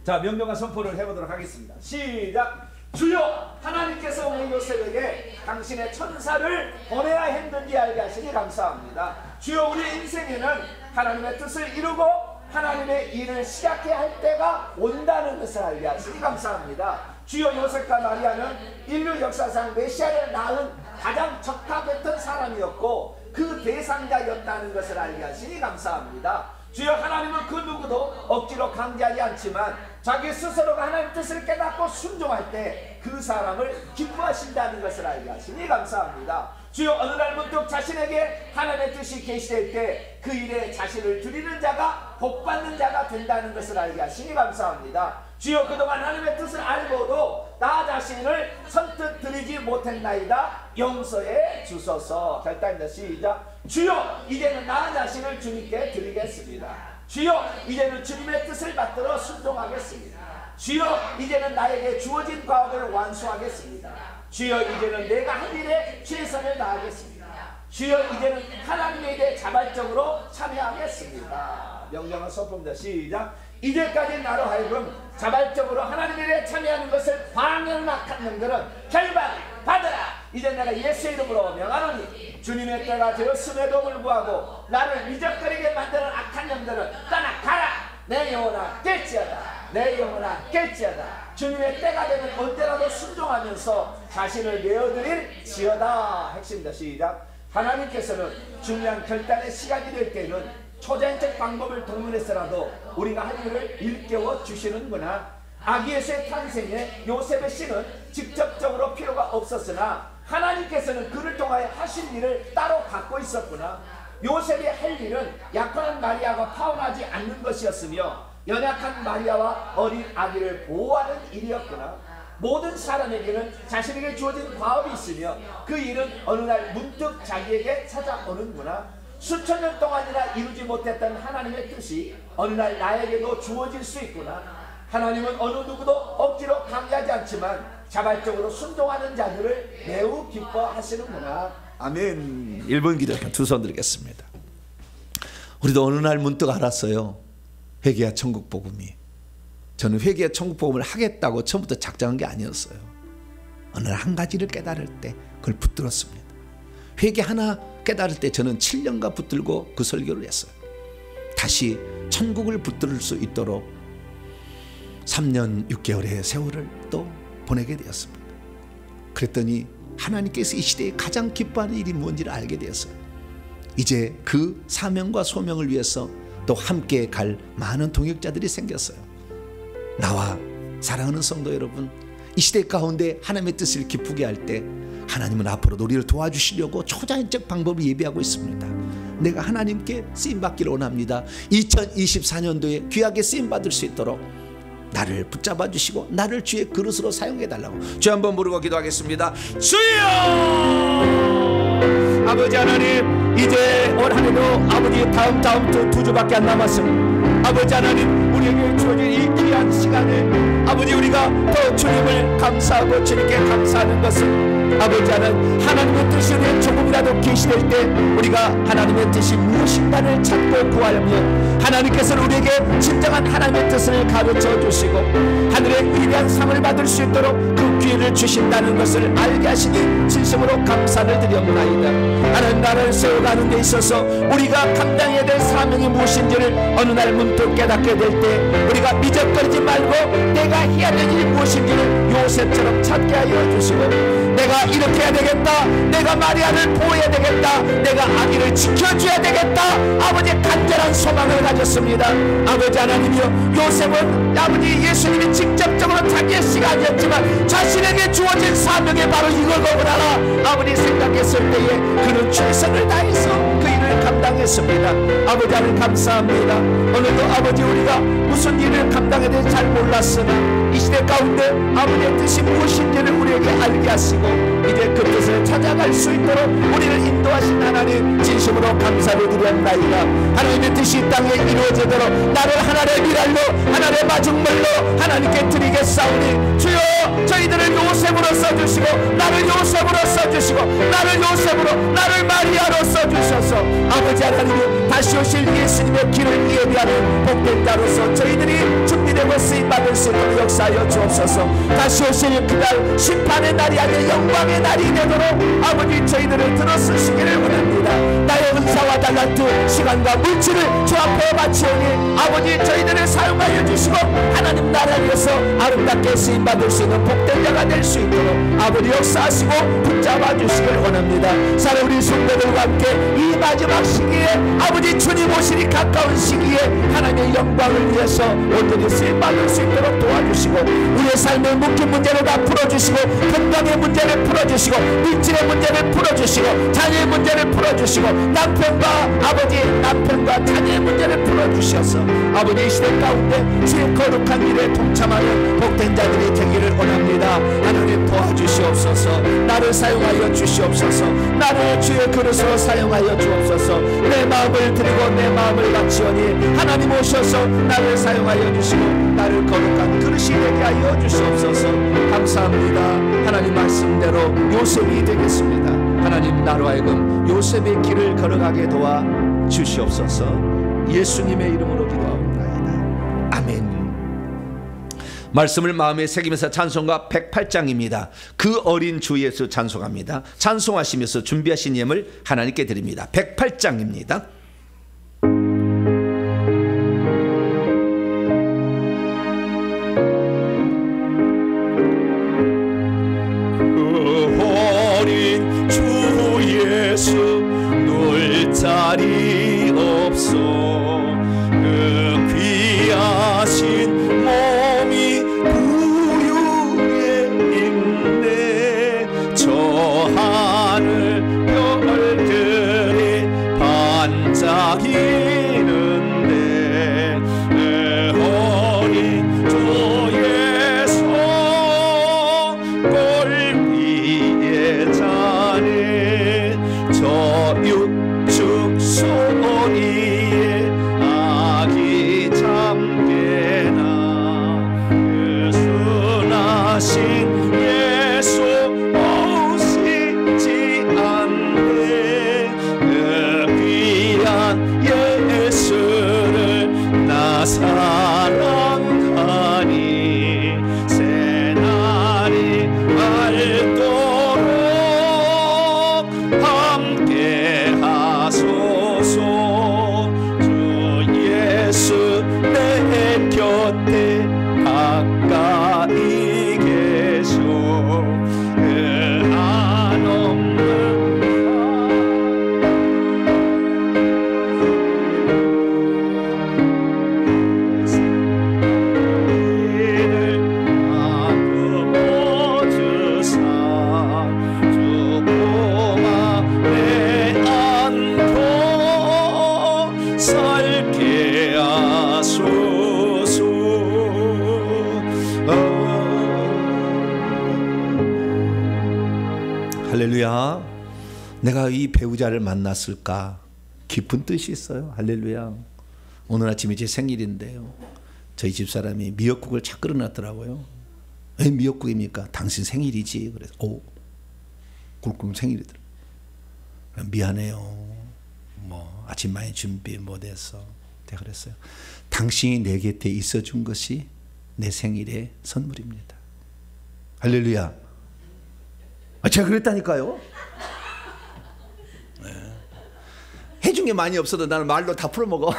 Speaker 1: 자, 명령과 선포를 해보도록 하겠습니다. 시작. 주여, 하나님께서 오늘 요 새벽에 당신의 천사를 보내야 했는지 알게 하시니 감사합니다. 주여, 우리 인생에는 하나님의 뜻을 이루고 하나님의 일을 시작해야 할 때가 온다는 것을 알게 하시니 감사합니다. 주여, 요셉과 마리아는 인류 역사상 메시아를 낳은 가장 적합했던 사람이었고 그 대상자였다는 것을 알게 하시니 감사합니다. 주여, 하나님은 그 누구도 억지로 강제하지 않지만 자기 스스로가 하나님의 뜻을 깨닫고 순종할 때 그 사람을 기뻐하신다는 것을 알게 하시니 감사합니다. 주여, 어느 날 문득 자신에게 하나님의 뜻이 계시될 때 그 일에 자신을 드리는 자가 복받는 자가 된다는 것을 알게 하시니 감사합니다. 주여, 그동안 하나님의 뜻을 알고도 나 자신을 선뜻 드리지 못했나이다. 용서해 주소서. 결단입니다. 시작. 주여, 이제는 나 자신을 주님께 드리겠습니다. 주여, 이제는 주님의 뜻을 받들어 순종하겠습니다. 주여, 이제는 나에게 주어진 과업을 완수하겠습니다. 주여, 이제는 내가 한 일에 최선을 다하겠습니다. 주여, 이제는 하나님에 대해 자발적으로 참여하겠습니다. 명령을 선포합니다. 시작. 이제까지 나로 하여금 자발적으로 하나님에 대해 참여하는 것을 방해하는 악한 놈들은 결박 받으라. 이제 내가 예수의 이름으로 명하노니 주님의 때가 되었음에도 불구하고 나를 미적거리게 만드는 악한 놈들은 떠나가라. 내 영혼아 깰지어다. 내 영혼아 깰지어다. 주님의 때가 되면 언제라도 순종하면서 자신을 내어드릴 지어다. 핵심입니다. 시작. 하나님께서는 중요한 결단의 시간이 될 때는 초자연적 방법을 동원해서라도 우리가 할 일을 일깨워 주시는구나. 아기 예수의 탄생에 요셉의 씨는 직접적으로 필요가 없었으나 하나님께서는 그를 통하여 하실 일을 따로 갖고 있었구나. 요셉이 할 일은 약혼한 마리아가 파혼하지 않는 것이었으며 연약한 마리아와 어린 아기를 보호하는 일이었구나. 모든 사람에게는 자신에게 주어진 과업이 있으며 그 일은 어느 날 문득 자기에게 찾아오는구나. 수천 년 동안이나 이루지 못했던 하나님의 뜻이 어느 날 나에게도 주어질 수 있구나. 하나님은 어느 누구도 억지로 강요하지 않지만 자발적으로 순종하는 자들을 매우 기뻐하시는구나. 아멘. 1번 기도편 두 손 드리겠습니다. 우리도 어느 날 문득 알았어요. 회개와 천국 복음이. 저는 회개와 천국 복음을 하겠다고 처음부터 작정한 게 아니었어요. 어느 날 한 가지를 깨달을 때 그걸 붙들었습니다. 회개 하나 깨달을 때 저는 7년간 붙들고 그 설교를 했어요. 다시 천국을 붙들 수 있도록 3년 6개월의 세월을 또 보내게 되었습니다. 그랬더니 하나님께서 이 시대에 가장 기뻐하는 일이 무엇인지를 알게 되었어요. 이제 그 사명과 소명을 위해서 또 함께 갈 많은 동역자들이 생겼어요. 나와 사랑하는 성도 여러분, 이 시대 가운데 하나님의 뜻을 기쁘게 할 때 하나님은 앞으로 우리를 도와주시려고 초자연적 방법을 예비하고 있습니다. 내가 하나님께 쓰임받기를 원합니다. 2024년도에 귀하게 쓰임받을 수 있도록 나를 붙잡아 주시고 나를 주의 그릇으로 사용해 달라고 주 한번 부르고 기도하겠습니다. 주여! 아버지 하나님, 이제 올 한 해도 아버지 다음 주 2주밖에 안 남았습니다. 아버지 하나님, 우리에게 주어진 이 귀한 시간에 아버지 우리가 더 주님을 감사하고 주님께 감사하는 것은 아버지 하나님의 뜻이 우리의 조금이라도 계시될 때 우리가 하나님의 뜻이 무엇인가를 찾고 구하며 하나님께서는 우리에게 진정한 하나님의 뜻을 가르쳐 주시고 하늘의 위대한 상을 받을 수 있도록 그 기회를 주신다는 것을 알게 하시니 진심으로 감사를 드려옵나이다. 하나님 나라를 세워가는 데 있어서 우리가 감당해야 될 사명이 무엇인지를 어느 날 문득 깨닫게 될 때 우리가 미적거리지 말고 내가 해야 될 일이 무엇인지를 요셉처럼 찾게 하여 주시고 내가 이렇게 해야 되겠다, 내가 마리아를 보호해야 되겠다, 내가 아기를 지켜줘야 되겠다, 아버지 간절한 소망을 가졌습니다. 아버지 하나님이여, 요셉은 아버지 예수님이 직접적으로 자기의 시간이었지만 자신에게 주어진 사명이 바로 이거구나 아버지 생각했을 때에 그는 최선을 다해서 그 일을 감당했습니다. 아버지 하나님 감사합니다. 오늘도 아버지 우리가 무슨 일을 감당해야 될지 잘 몰랐으나 이 시대 가운데 아버지의 뜻이 무엇인지를 우리에게 알게 하시고 이제 그 뜻을 찾아갈 수 있도록 우리를 인도하신 하나님 진심으로 감사를 드렸나이다. 하나님의 뜻이 이 땅에 이루어지도록 나를 하나님의 미랄로 하나님의 마중물로 하나님께 드리겠사오니 주여 저희들을 요셉으로 써주시고 나를 요셉으로 써주시고 나를 요셉으로 나를 마리아로 써주셔서 아버지 하나님이 다시 오실 예수님의 길을 예비하는 복된 자로서 저희들이 준비되고 쓰임받을 수 있도록 역사하여 주옵소서. 다시 오실 그날 심판의 날이 아닌 영광의 날이 되도록 아버지 저희들을 들어쓰시기를 원합니다. 나의 은사와 달란트 시간과 물질을 주 앞에 바치오니 아버지 저희들을 사용하여 주시고 하나님 나라 위해서 아름답게 쓰임받을 수 있는 복된 자가 될 수 있도록 아버지 역사하시고 붙잡아 주시길 원합니다. 사랑 우리 성도들과 함께 이 마지막 시기에 아버지 주님 오시니 가까운 시기에 하나님의 영광을 위해서 온전히 쓰임받을 수 있도록 도와주시고 우리의 삶의 묶인 문제를 다 풀어주시고 건강의 문제를 풀어주시고 물질의 문제를 풀어주시고 자녀의 문제를 풀어주시고 남편과 자녀의 문제를 풀어주셔서 아버지 이 시대 가운데 주의 거룩한 일에 동참하는 복된 자들이 되기를 원합니다. 하나님 도와주시옵소서. 나를 사용하여 주시옵소서. 나를 주의 그릇으로 사용하여 주옵소서. 내 마음을 드리고 내 마음을 바치오니 하나님 오셔서 나를 사용하여 주시고 나를 거룩한 그릇이 되게 하여 주시옵소서. 감사합니다. 하나님 말씀대로 요셉이 되겠습니다. 하나님 나로 하여금 요셉의 길을 걸어가게 도와 주시옵소서. 예수님의 이름으로 기도하옵나이다. 아멘. 말씀을 마음에 새기면서 찬송가 108장입니다. 그 어린 주 예수 찬송합니다. 찬송하시면서 준비하신 예물 하나님께 드립니다. 108장입니다.
Speaker 2: 주 예수 놀 자리 없소 하신 예수 오시지 않네. 그 귀한 예수를 나 사랑하니 새날이 맑도록 함께 하소서. 주 예수 내 곁에 가까이 계셔. 그 한없는 이를 나누어 주사 주 고마에 안고 살게 하소서.
Speaker 1: 할렐루야. 내가 이 배우자를 만났을까 깊은 뜻이 있어요. 할렐루야. 오늘 아침이 제 생일인데요, 저희 집사람이 미역국을 착 끓여놨더라고요. 왜 미역국입니까? 당신 생일이지. 그래서 그럼 생일이더라. 미안해요, 뭐 아침 많이 준비 못해서. 내가 그랬어요. 당신이 내 곁에 있어준 것이 내 생일의 선물입니다. 할렐루야. 제가 그랬다니까요. 네. 해준 게 많이 없어도 나는 말로 다 풀어먹어.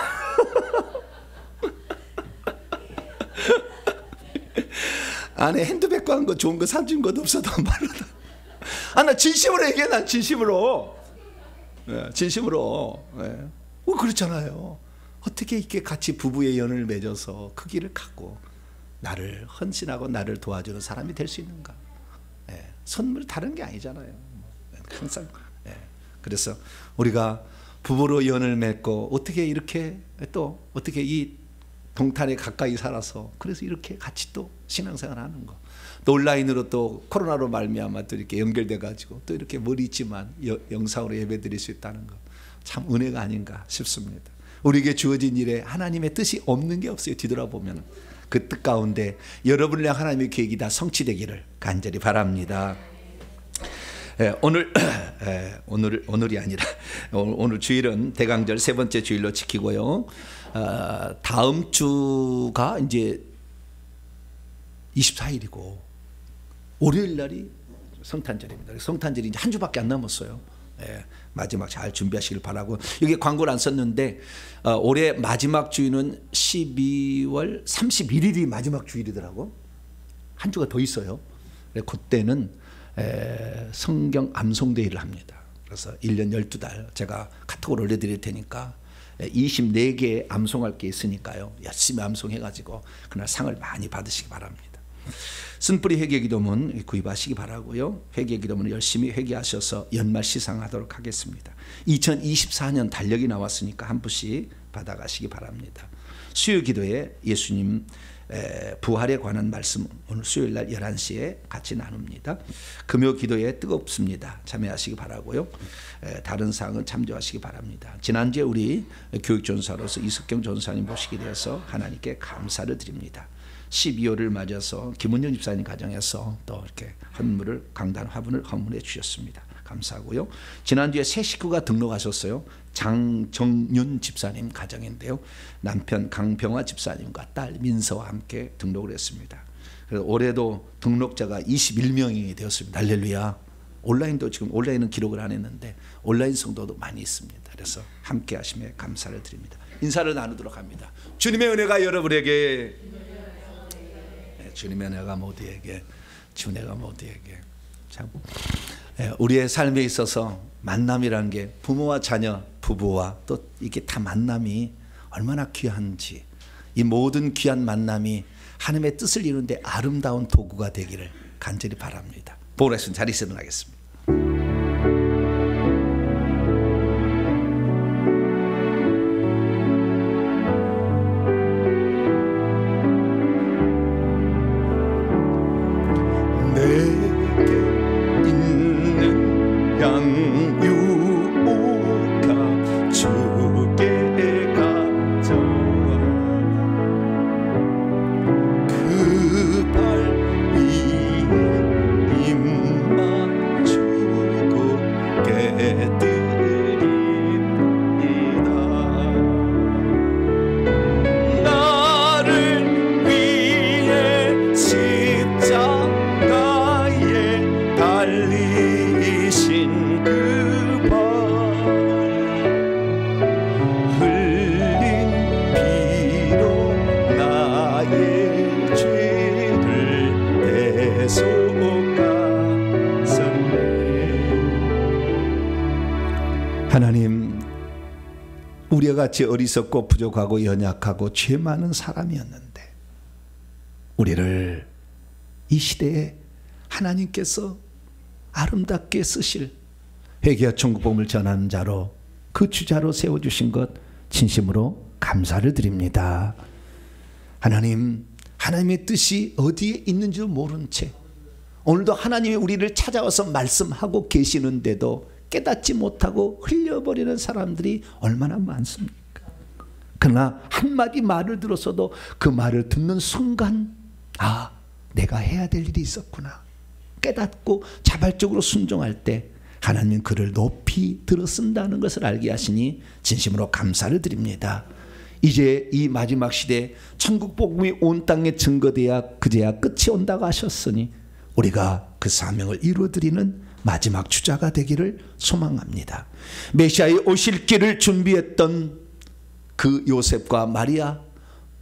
Speaker 1: 안에 핸드백 한 거 좋은 거 사준 것도 없어도 말로 다. 나 진심으로 얘기해. 난 진심으로. 네, 진심으로. 네. 그렇잖아요. 어떻게 이렇게 같이 부부의 연을 맺어서 그 길을 가고 나를 헌신하고 나를 도와주는 사람이 될 수 있는가. 선물이 다른 게 아니잖아요. 항상. 그래서 우리가 부부로 연을 맺고 어떻게 이렇게 또 어떻게 이 동탄에 가까이 살아서 그래서 이렇게 같이 또 신앙생활 하는 거. 또 온라인으로 또 코로나로 말미암아 또 이렇게 연결돼 가지고 또 이렇게 멀리 있지만 영상으로 예배드릴 수 있다는 거 참 은혜가 아닌가 싶습니다. 우리에게 주어진 일에 하나님의 뜻이 없는 게 없어요. 뒤돌아보면 그 뜻 가운데 여러분을 향한 하나님의 계획이 다 성취되기를 간절히 바랍니다. 오늘이 아니라 오늘 주일은 대강절 세 번째 주일로 지키고요. 다음 주가 이제 24일이고 월요일 날이 성탄절입니다. 성탄절이 이제 한 주밖에 안 남았어요. 마지막 잘 준비하시길 바라고. 여기 광고를 안 썼는데 올해 마지막 주일은 12월 31일이 마지막 주일이더라고. 한 주가 더 있어요. 그때는 성경 암송대회를 합니다. 그래서 1년 12달 제가 카톡을 올려드릴 테니까 24개 암송할 게 있으니까요. 열심히 암송해가지고 그날 상을 많이 받으시기 바랍니다. 쓴뿌리 회개기도문 구입하시기 바라고요. 회개기도문을 열심히 회개하셔서 연말 시상하도록 하겠습니다. 2024년 달력이 나왔으니까 한 부씩 받아가시기 바랍니다. 수요기도에 예수님 부활에 관한 말씀 오늘 수요일날 11시에 같이 나눕니다. 금요기도에 뜨겁습니다. 참여하시기 바라고요. 다른 사항은 참조하시기 바랍니다. 지난주에 우리 교육전사로서 이석경 전사님 모시게 되어서 하나님께 감사를 드립니다. 12월을 맞아서 김은영 집사님 가정에서 또 이렇게 헌물을 강단 화분을 헌물해 주셨습니다. 감사하고요. 지난주에 새 식구가 등록하셨어요. 장정윤 집사님 가정인데요. 남편 강병화 집사님과 딸 민서와 함께 등록을 했습니다. 그래서 올해도 등록자가 21명이 되었습니다. 할렐루야. 온라인도 지금 온라인은 기록을 안 했는데 온라인 성도도 많이 있습니다. 그래서 함께 하심에 감사를 드립니다. 인사를 나누도록 합니다. 주님의 은혜가 여러분에게, 주님의 은혜가 모두에게, 주님의 은혜가 모두에게. 참 우리의 삶에 있어서 만남이라는 게 부모와 자녀, 부부와 또 이게 다 만남이 얼마나 귀한지, 이 모든 귀한 만남이 하나님의 뜻을 이루는데 아름다운 도구가 되기를 간절히 바랍니다. 보내신 자리에서 일어나겠습니다.
Speaker 2: 그 발
Speaker 1: 우리같이 어리석고 부족하고 연약하고 죄 많은 사람이었는데 우리를 이 시대에 하나님께서 아름답게 쓰실 회개와 천국 복음을 전하는 자로 그 주자로 세워주신 것 진심으로 감사를 드립니다. 하나님, 하나님의 뜻이 어디에 있는지 모른 채 오늘도 하나님이 우리를 찾아와서 말씀하고 계시는데도 깨닫지 못하고 흘려버리는 사람들이 얼마나 많습니까? 그러나 한마디 말을 들었어도 그 말을 듣는 순간 아, 내가 해야 될 일이 있었구나 깨닫고 자발적으로 순종할 때 하나님은 그를 높이 들어쓴다는 것을 알게 하시니 진심으로 감사를 드립니다. 이제 이 마지막 시대에 천국 복음이 온 땅에 증거돼야 그제야 끝이 온다고 하셨으니 우리가 그 사명을 이루어드리는 마지막 주자가 되기를 소망합니다. 메시아의 오실 길을 준비했던 그 요셉과 마리아,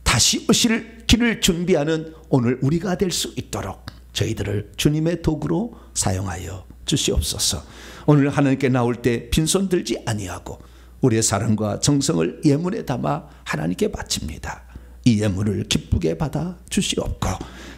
Speaker 1: 다시 오실 길을 준비하는 오늘 우리가 될 수 있도록 저희들을 주님의 도구로 사용하여 주시옵소서. 오늘 하나님께 나올 때 빈손 들지 아니하고 우리의 사랑과 정성을 예물에 담아 하나님께 바칩니다. 이 예물을 기쁘게 받아 주시옵고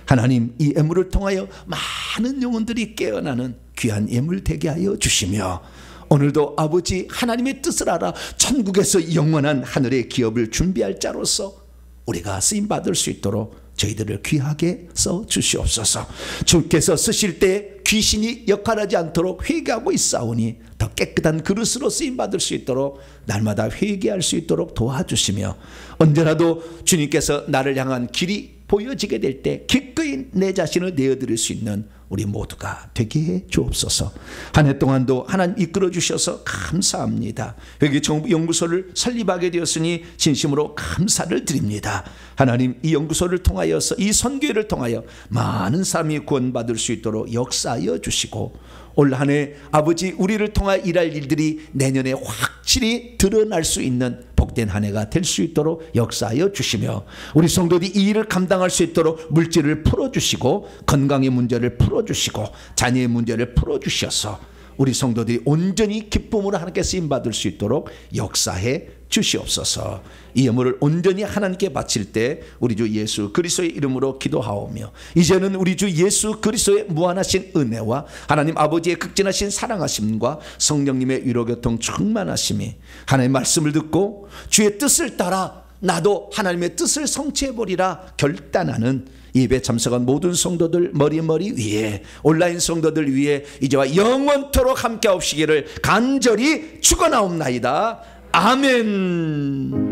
Speaker 1: 하나님, 이 예물을 통하여 많은 영혼들이 깨어나는 귀한 예물 되게 하여 주시며 오늘도 아버지 하나님의 뜻을 알아 천국에서 영원한 하늘의 기업을 준비할 자로서 우리가 쓰임받을 수 있도록 저희들을 귀하게 써 주시옵소서. 주께서 쓰실 때 귀신이 역할하지 않도록 회개하고 있사오니 더 깨끗한 그릇으로 쓰임받을 수 있도록 날마다 회개할 수 있도록 도와주시며 언제라도 주님께서 나를 향한 길이 보여지게 될 때 기꺼이 내 자신을 내어드릴 수 있는 우리 모두가 되게 해 주옵소서. 한 해 동안도 하나님 이끌어 주셔서 감사합니다. 회개연구소를 설립하게 되었으니 진심으로 감사를 드립니다. 하나님, 이 연구소를 통하여서 이 선교회를 통하여 많은 사람이 구원받을 수 있도록 역사하여 주시고 올 한 해 아버지 우리를 통하여 일할 일들이 내년에 확실히 드러날 수 있는 복된 한 해가 될 수 있도록 역사하여 주시며 우리 성도들이 이 일을 감당할 수 있도록 물질을 풀어주시고 건강의 문제를 풀어주시고 자녀의 문제를 풀어주셔서 우리 성도들이 온전히 기쁨으로 하나님께 쓰임받을 수 있도록 역사해 주시옵소서. 이 예물을 온전히 하나님께 바칠 때 우리 주 예수 그리스도의 이름으로 기도하오며 이제는 우리 주 예수 그리스도의 무한하신 은혜와 하나님 아버지의 극진하신 사랑하심과 성령님의 위로교통 충만하심이 하나님의 말씀을 듣고 주의 뜻을 따라 나도 하나님의 뜻을 성취해보리라 결단하는 이 예배에 참석한 모든 성도들 머리 위에 온라인 성도들 위에 이제와 영원토록 함께 하옵시기를 간절히 축원하옵나이다. 아멘.